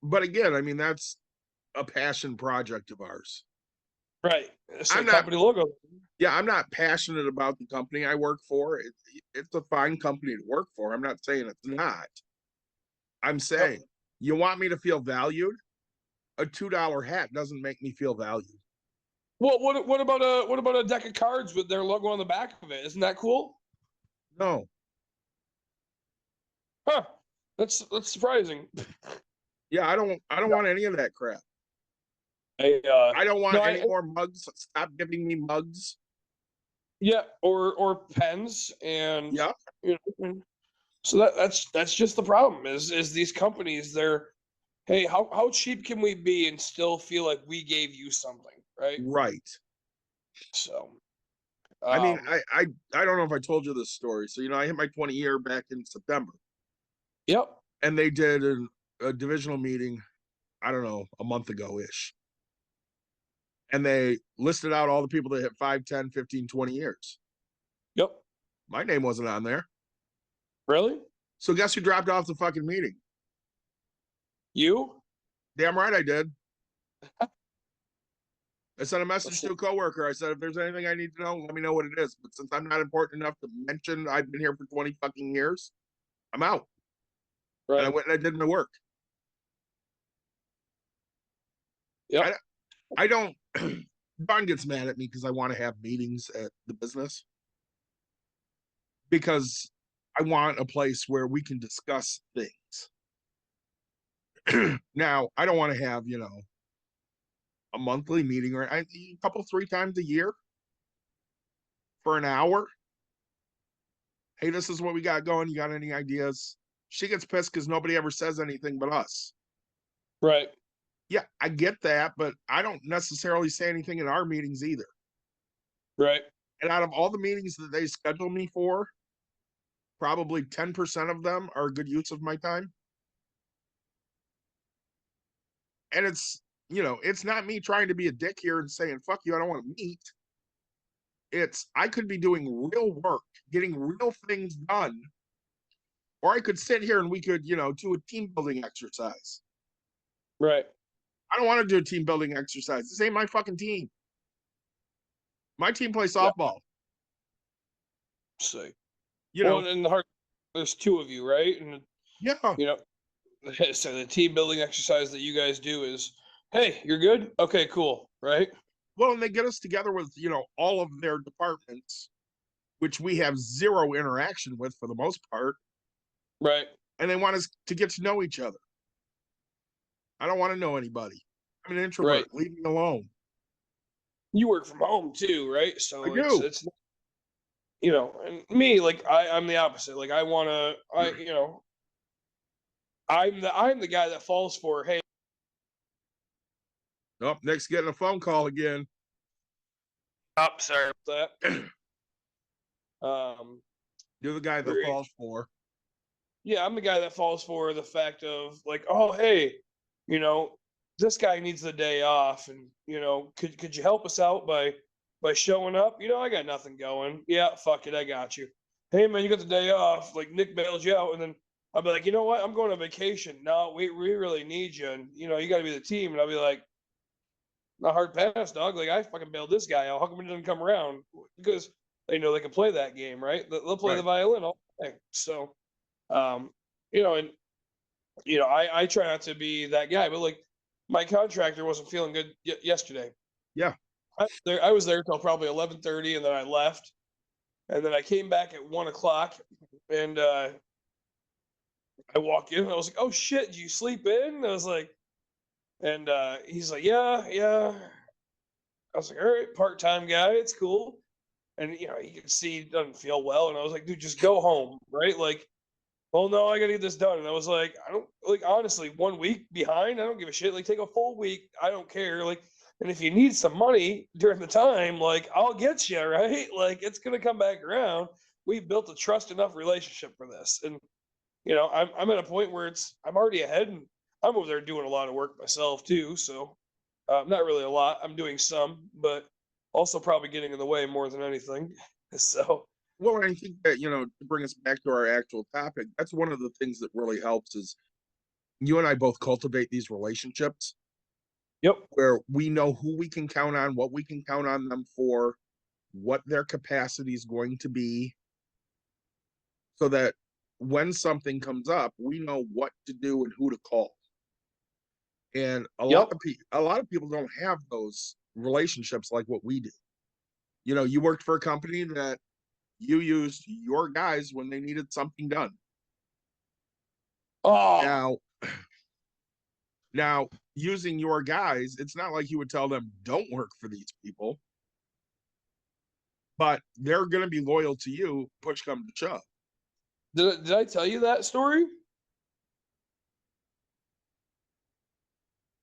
but again, I mean, that's a passion project of ours. Right. It's I'm the company logo. Yeah, I'm not passionate about the company I work for. It's a fine company to work for. I'm not saying it's not. I'm saying you want me to feel valued. A $2 hat doesn't make me feel valued. Well, what about a deck of cards with their logo on the back of it? Isn't that cool? No. Huh. That's surprising. Yeah, I don't want any of that crap. I don't want any more mugs. Stop giving me mugs. Yeah, or pens, and yeah. So that's just the problem is these companies, they're, hey, how cheap can we be and still feel like we gave you something, right? Right. So I mean, I don't know if I told you this story. So I hit my 20 year back in September. Yep. And they did a divisional meeting, I don't know, a month ago ish. And they listed out all the people that hit 5, 10, 15, 20 years. Yep. My name wasn't on there. Really? So guess who dropped off the fucking meeting? You? Damn right I did. I sent a message to a coworker. I said, if there's anything I need to know, let me know what it is. But since I'm not important enough to mention I've been here for 20 fucking years, I'm out. Right. And I went and I did my work. Yeah. I don't. Don gets mad at me because I want to have meetings at the business because I want a place where we can discuss things. Now, I don't want to have, a monthly meeting or a couple, 3 times a year for an hour. Hey, this is what we got going. You got any ideas? She gets pissed because nobody ever says anything but us. Right. Yeah, I get that, but I don't necessarily say anything in our meetings either. Right. And out of all the meetings that they schedule me for, probably 10% of them are a good use of my time. And it's, it's not me trying to be a dick here and saying, fuck you, I don't want to meet. It's, I could be doing real work, getting real things done. Or I could sit here and we could, do a team building exercise. Right. I don't want to do a team building exercise. This ain't my fucking team. My team plays softball. See. And there's two of you, right? And Yeah. you know, so the team building exercise that you guys do is, hey, you're good? Okay, cool, right? Well, and they get us together with, all of their departments, which we have zero interaction with for the most part. Right. And they want us to get to know each other. I don't want to know anybody. I'm an introvert. Right. Leave me alone. You work from home too, right? So I do. it's and me, like I'm the opposite. Like I'm the guy that falls for, hey, Oh, Nick's getting a phone call again. up, sorry about that. You're the guy that Great. falls for. Yeah, I'm the guy that falls for the fact of like, oh, hey, this guy needs the day off, and could you help us out by showing up? I got nothing going. Yeah, fuck it, I got you. Hey man, you got the day off. Like Nick bailed you out, and then I'll be like, you know what? I'm going on vacation. No, we really need you, and you got to be the team. And I'll be like, not hard pass, dog. Like I fucking bailed this guy out. How come he didn't come around? Because they know they can play that game, right? They'll play the violin all day. So, I try not to be that guy, but like my contractor wasn't feeling good yesterday. Yeah. I was there till probably 11:30, and then I left, and then I came back at 1:00, and I walk in, and I was like, "Oh shit, did you sleep in?" And I was like, and he's like, "Yeah." I was like, "All right, part-time guy, it's cool." And you can see he doesn't feel well, and I was like, "Dude, just go home, right?" Like, well, no, I gotta get this done. And I was like, I don't like honestly, 1 week behind, I don't give a shit. Like, take a full week, I don't care. Like, and if you need some money during the time, like, I'll get you, right? Like, it's gonna come back around. We've built a trust enough relationship for this, and I'm at a point where I'm already ahead, and I'm over there doing a lot of work myself too. So, not really a lot. I'm doing some, but also probably getting in the way more than anything. So. Well, I think that, to bring us back to our actual topic, that's one of the things that really helps is you and I both cultivate these relationships. Yep. Where we know who we can count on, what we can count on them for, what their capacity is going to be, so that when something comes up, we know what to do and who to call. And a lot of people don't have those relationships like what we do. You worked for a company that you used your guys when they needed something done. Oh. Now, using your guys, it's not like you would tell them, don't work for these people. But they're going to be loyal to you, push come to shove. Did I tell you that story?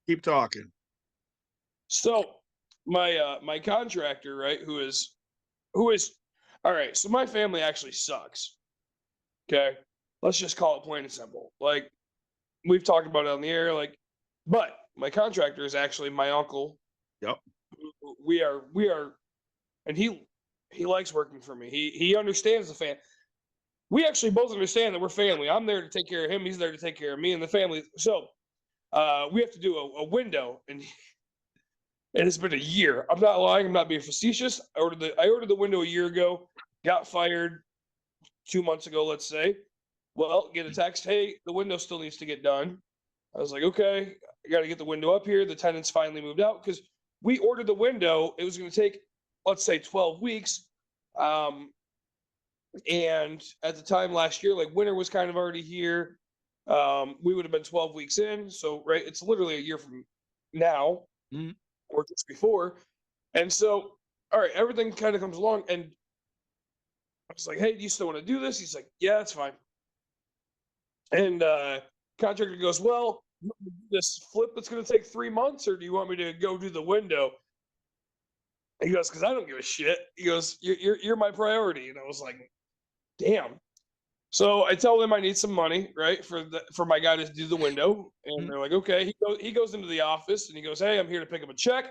Keep talking. So my contractor, right, who is all right, so my family actually sucks. Okay. Let's just call it plain and simple. Like, we've talked about it on the air, like, but my contractor is actually my uncle. Yep. We are, and he likes working for me. He understands the fan. We actually both understand that we're family. I'm there to take care of him. He's there to take care of me and the family. So we have to do a window, and it's been a year. I'm not lying. I'm not being facetious. I ordered the window a year ago. Got fired 2 months ago, let's say. Well, get a text. Hey, the window still needs to get done. I was like, okay, I got to get the window up here. The tenants finally moved out because we ordered the window. It was going to take, let's say, 12 weeks. And at the time last year, like winter was kind of already here. We would have been 12 weeks in. So, right, it's literally a year from now. Mm-hmm. Or just before. And so, all right, everything kind of comes along. And I was like, hey, do you still want to do this? He's like, yeah, it's fine. And contractor goes, well, this flip that's going to take 3 months, or do you want me to go do the window? And he goes, because I don't give a shit. He goes, you're my priority. And I was like, damn. So I tell them I need some money, right, for my guy to do the window, and they're like, okay. He goes into the office and he goes, hey, I'm here to pick up a check.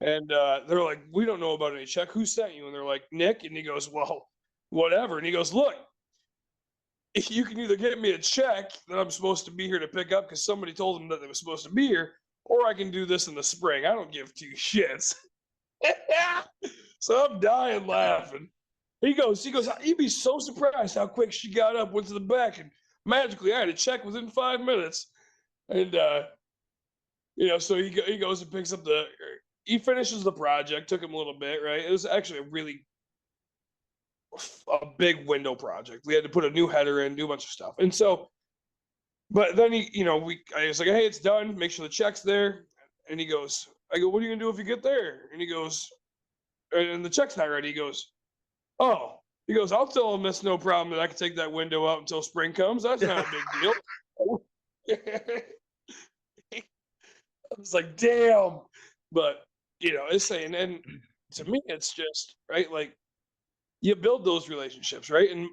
And they're like, we don't know about any check. Who sent you? And they're like, Nick. And he goes, well, whatever. And he goes, look, if you can either get me a check that I'm supposed to be here to pick up because somebody told them that they were supposed to be here, or I can do this in the spring. I don't give two shits. So I'm dying laughing. He goes, you'd be so surprised how quick she got up, went to the back, and magically I had to check within 5 minutes. And so he goes and picks up he finishes the project. Took him a little bit, right? It was actually a big window project. We had to put a new header in, do a bunch of stuff. And so, but then I was like, hey, it's done. Make sure the check's there. And he goes, I go, what are you gonna do if you get there? And he goes, and the check's not ready. He goes, oh, I'll tell him it's no problem that I can take that window out until spring comes. That's not a big deal. I was like, damn. But it's saying, and to me, it's just right. Like, you build those relationships, right? And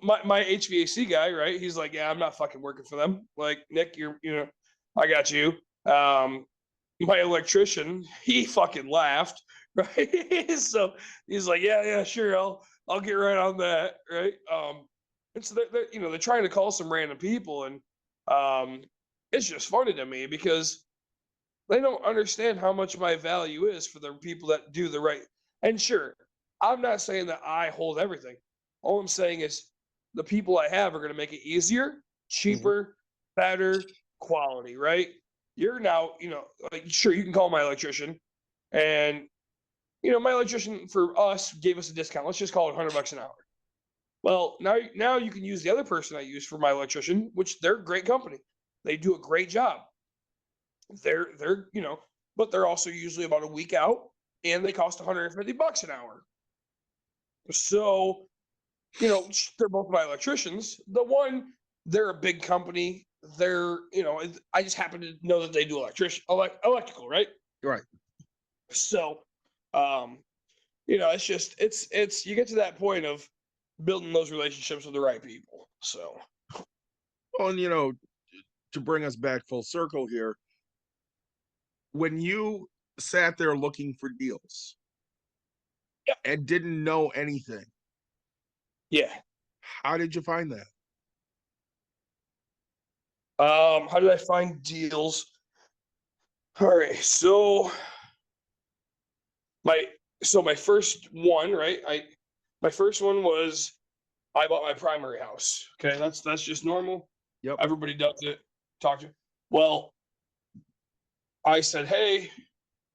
my HVAC guy, right? He's like, yeah, I'm not fucking working for them. Like, Nick, I got you. My electrician, he fucking laughed, right? So he's like, yeah, sure, I'll get right on that, right? And so they're trying to call some random people, and it's just funny to me because they don't understand how much my value is for the people that do the right. And sure, I'm not saying that I hold everything. All I'm saying is the people I have are going to make it easier, cheaper, better quality, right? You're now, like, sure, you can call my electrician, and my electrician for us gave us a discount. Let's just call it $100 an hour. Well, now you can use the other person I use for my electrician, which they're a great company. They do a great job. They're but they're also usually about a week out, and they cost $150 an hour. So, they're both my electricians. The one, they're a big company. They're, I just happen to know that they do electrical, right? Right. So, it's just, it's, you get to that point of building those relationships with the right people. So, well, and to bring us back full circle here, when you sat there looking for deals and didn't know anything, how did you find that? How did I find deals? All right, so my first one, right? My first one was I bought my primary house. Okay, that's just normal. Yep. Everybody does it. Talk to. Well, I said, hey,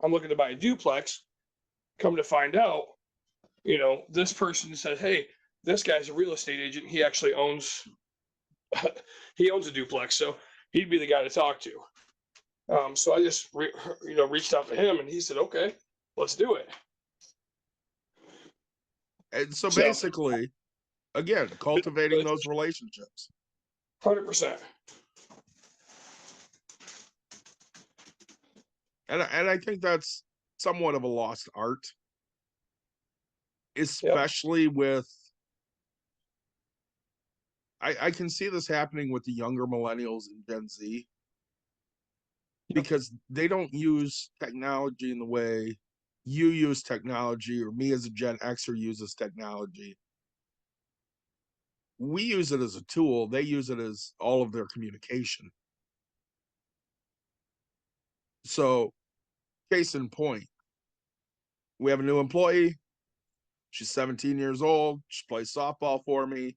I'm looking to buy a duplex. Come to find out, this person said, hey, this guy's a real estate agent. He actually owns a duplex, so he'd be the guy to talk to. So I just reached out to him, and he said, okay, let's do it. And so basically, again, cultivating those relationships. 100%. And I think that's somewhat of a lost art, especially with, I can see this happening with the younger millennials and Gen Z, because they don't use technology in the way you use technology, or me as a Gen Xer uses technology. We use it as a tool. They use it as all of their communication. So, case in point, we have a new employee. She's 17 years old. She plays softball for me.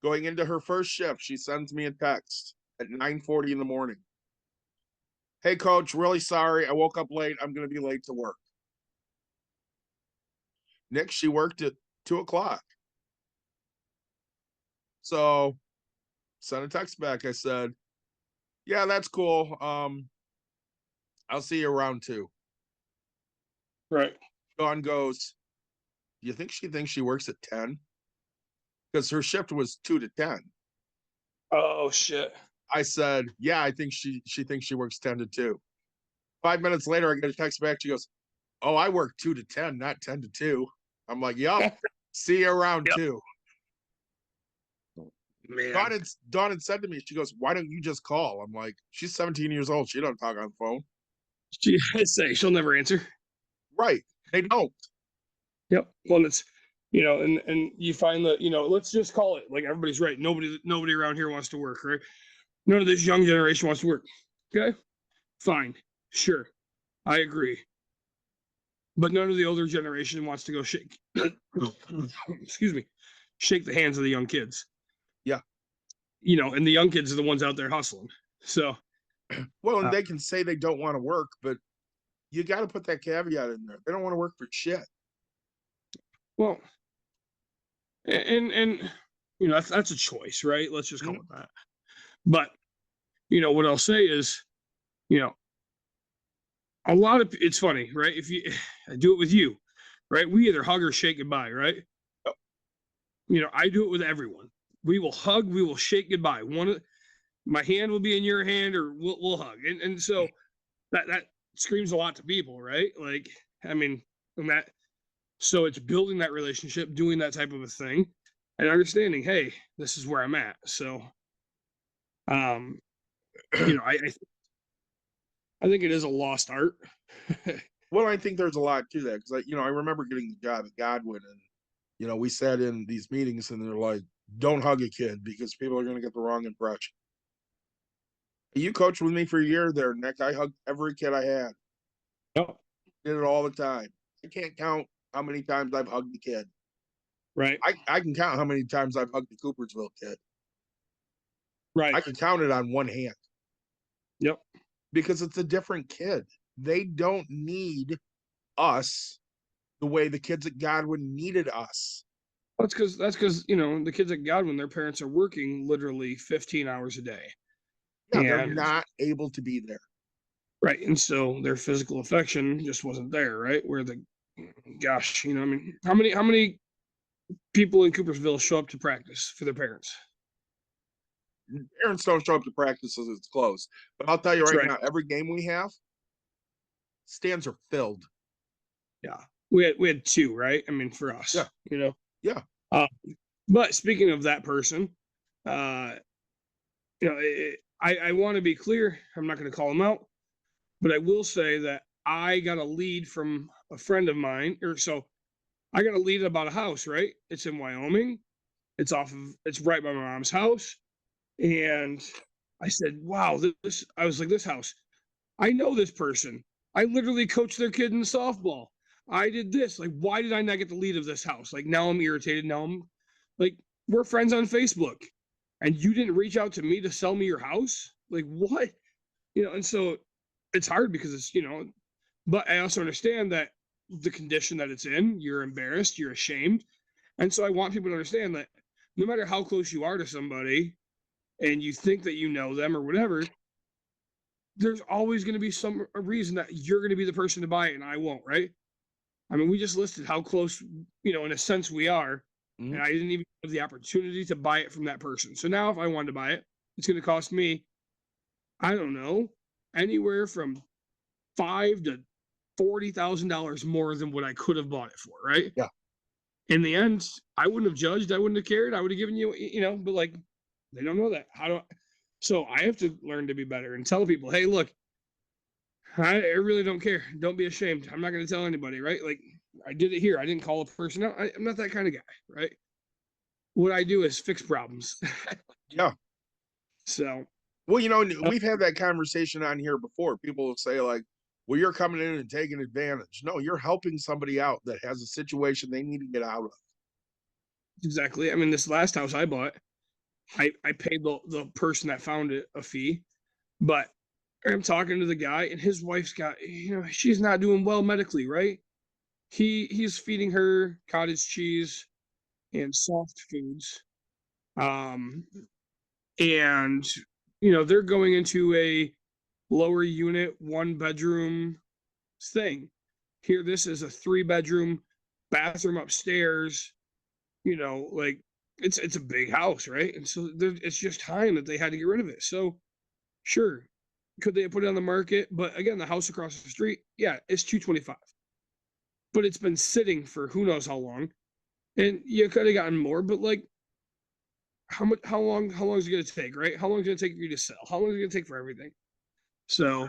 Going into her first shift, she sends me a text at 9:40 in the morning. Hey, coach, really sorry. I woke up late. I'm going to be late to work. Nick, she worked at 2:00. So, sent a text back. I said, yeah, that's cool. I'll see you around 2. Right. Dawn goes, do you think she thinks she works at 10? Because her shift was 2 to 10. Oh, shit. I said, yeah, I think she thinks she works 10 to 2. 5 minutes later, I get a text back. She goes, oh, I work 2 to 10, not 10 to 2. I'm like, yup, see you around 2. Man. Dawn had said to me, she goes, why don't you just call? I'm like, she's 17 years old. She don't talk on the phone. She'll never answer. Right. They don't. Yep. Well, it's, and you find that, let's just call it, like, everybody's right. Nobody around here wants to work, right? None of this young generation wants to work. Okay, fine. Sure. I agree. but none of the older generation wants to go shake, excuse me, shake the hands of the young kids. Yeah. You know, and the young kids are the ones out there hustling. So, Well, and they can say they don't want to work, but you got to put that caveat in there. They don't want to work for shit. well, and you know, that's a choice, right? Let's just call it that. But, you know, what I'll say is, you know, a lot of it's funny, right? If you I do it with you, right? We either hug or shake goodbye, right? Yep. You know, I do it with everyone. We will hug, we will shake goodbye. My hand will be in your hand, or we'll hug. And so that screams a lot to people, right? Like, I mean, so it's building that relationship, doing that type of a thing, and understanding, hey, this is where I'm at. So, you know, I think it is a lost art. Well, I think there's a lot to that because I remember getting the job at Godwin, and we sat in these meetings, and they're like, "Don't hug a kid because people are going to get the wrong impression." You coached with me for a year there, Nick. I hugged every kid I had. Yep. Did it all the time. I can't count how many times I've hugged the kid. Right. I can count how many times I've hugged the Coopersville kid. Right. I can count it on one hand. Yep. Because it's a different kid. They don't need us the way the kids at Godwin needed us. That's because you know, the kids at Godwin, their parents are working literally 15 hours a day. Yeah, they're And- not able to be there. Right. And so their physical affection just wasn't there, right? Where gosh, you know, I mean, how many people in Coopersville show up to practice for their parents? Parents don't show up to practice as it's closed. But I'll tell you That's right right. now, every game we have, stands are filled. Yeah. We had two, right? I mean, for us, Yeah. you know? Yeah. But speaking of that person, you know, I want to be clear. I'm not going to call him out, but I will say that I got a lead from a friend of mine, I got a lead about a house, right? It's in Wyoming. It's right by my mom's house. And I said, wow, I was like, this house, I know this person. I literally coached their kid in softball. I did this. Like, why did I not get the lead of this house? Like, now I'm irritated. Now I'm like, we're friends on Facebook and you didn't reach out to me to sell me your house. Like, what? You know, and so it's hard because it's, you know, but I also understand that the condition that it's in, you're embarrassed, you're ashamed. And so I want people to understand that no matter how close you are to somebody and you think that you know them or whatever, there's always going to be a reason that you're going to be the person to buy it and I won't, right? I mean, we just listed how close, you know, in a sense we are, Mhm. and I didn't even have the opportunity to buy it from that person. So now if I wanted to buy it, it's going to cost me, I don't know, anywhere from $5,000 to $40,000 more than what I could have bought it for, right? Yeah. In the end, I wouldn't have judged, I wouldn't have cared, I would have given you, you know, but like, they don't know that. So I have to learn to be better and tell people, hey, look, I really don't care. Don't be ashamed. I'm not going to tell anybody, right? Like, I did it here. I didn't call a person out. I'm not that kind of guy, right? What I do is fix problems. Yeah. So, Well, we've had that conversation on here before. People will say, like, well, you're coming in and taking advantage. No, you're helping somebody out that has a situation they need to get out of. exactly. I mean, this last house I bought, I paid the person that found it a fee, but I'm talking to the guy and his wife's got, you know, she's not doing well medically, right? He's feeding her cottage cheese and soft foods. And you know, they're going into a lower unit, 1-bedroom thing. Here, this is a 3-bedroom, bathroom upstairs, you know, like it's a big house, right? And so it's just time that they had to get rid of it. So sure, could they have put it on the market? But again, the house across the street, yeah, it's 225. But it's been sitting for who knows how long. And you could have gotten more, but like how long is it gonna take, right? How long is it gonna take for you to sell? How long is it gonna take for everything? So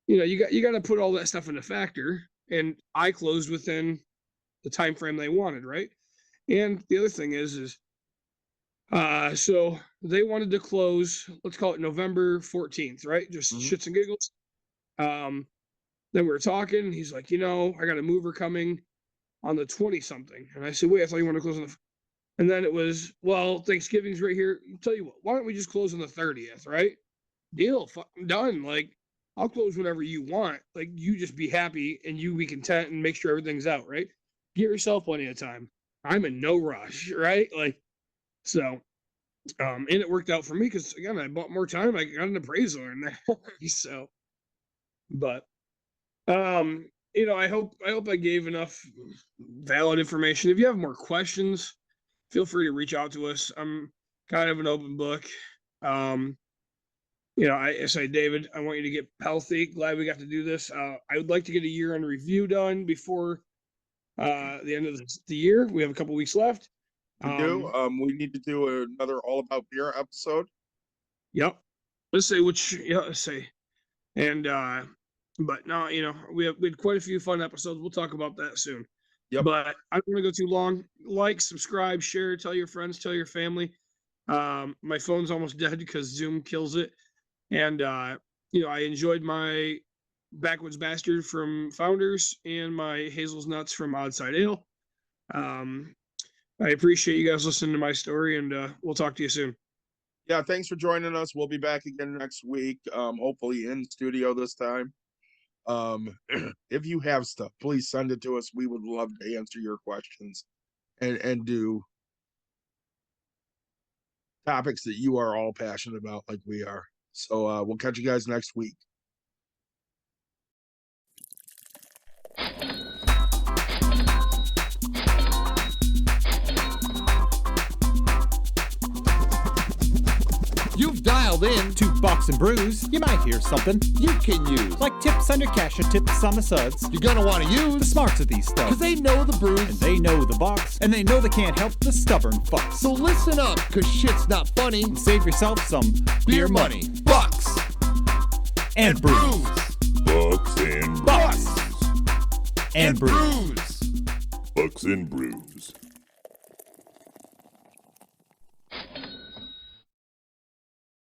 you know, you got to put all that stuff into factor. And I closed within the time frame they wanted, right? And the other thing is so they wanted to close, let's call it November 14th, right? Just Mhm. shits and giggles. then we were talking. And he's like, I got a mover coming on the 20 something. And I said, wait, I thought you wanted to close on the. And then it was, well, Thanksgiving's right here. I'll tell you what, why don't we just close on the 30th, right? Deal, fucking done. Like, I'll close whenever you want. Like, you just be happy and you be content and make sure everything's out, right? Give yourself plenty of time. I'm in no rush, right? Like, so, and it worked out for me because again, I bought more time. I got an appraisal in there, so. But, I hope I gave enough valid information. If you have more questions, feel free to reach out to us. I'm kind of an open book. I say, David, I want you to get healthy. Glad we got to do this. I would like to get a year-end review done before the end of the year. We have a couple weeks left. We do. We need to do another All About Beer episode. Yep. Let's say. And but no, we had quite a few fun episodes. We'll talk about that soon. Yep. But I don't want to go too long. Like, subscribe, share, tell your friends, tell your family. My phone's almost dead because Zoom kills it. And I enjoyed my Backwoods Bastard from Founders and my Hazel's Nuts from Oddside Ale. I appreciate you guys listening to my story, and we'll talk to you soon. Yeah, thanks for joining us. We'll be back again next week, hopefully in studio this time. If you have stuff, please send it to us. We would love to answer your questions and do topics that you are all passionate about like we are. So we'll catch you guys next week. You've dialed in. To Bucks and Brews, you might hear something You can use. like tips on your cash or tips on the suds. You're gonna want to The use. smarts of these Because stuff. they know the brews. And they know the box, and they know they can't help the stubborn fucks. So listen up, because shit's not funny. And save yourself some Beer money. Bucks. and brews. Bucks and Bucks brews. and brews. Brews. Bucks and brews.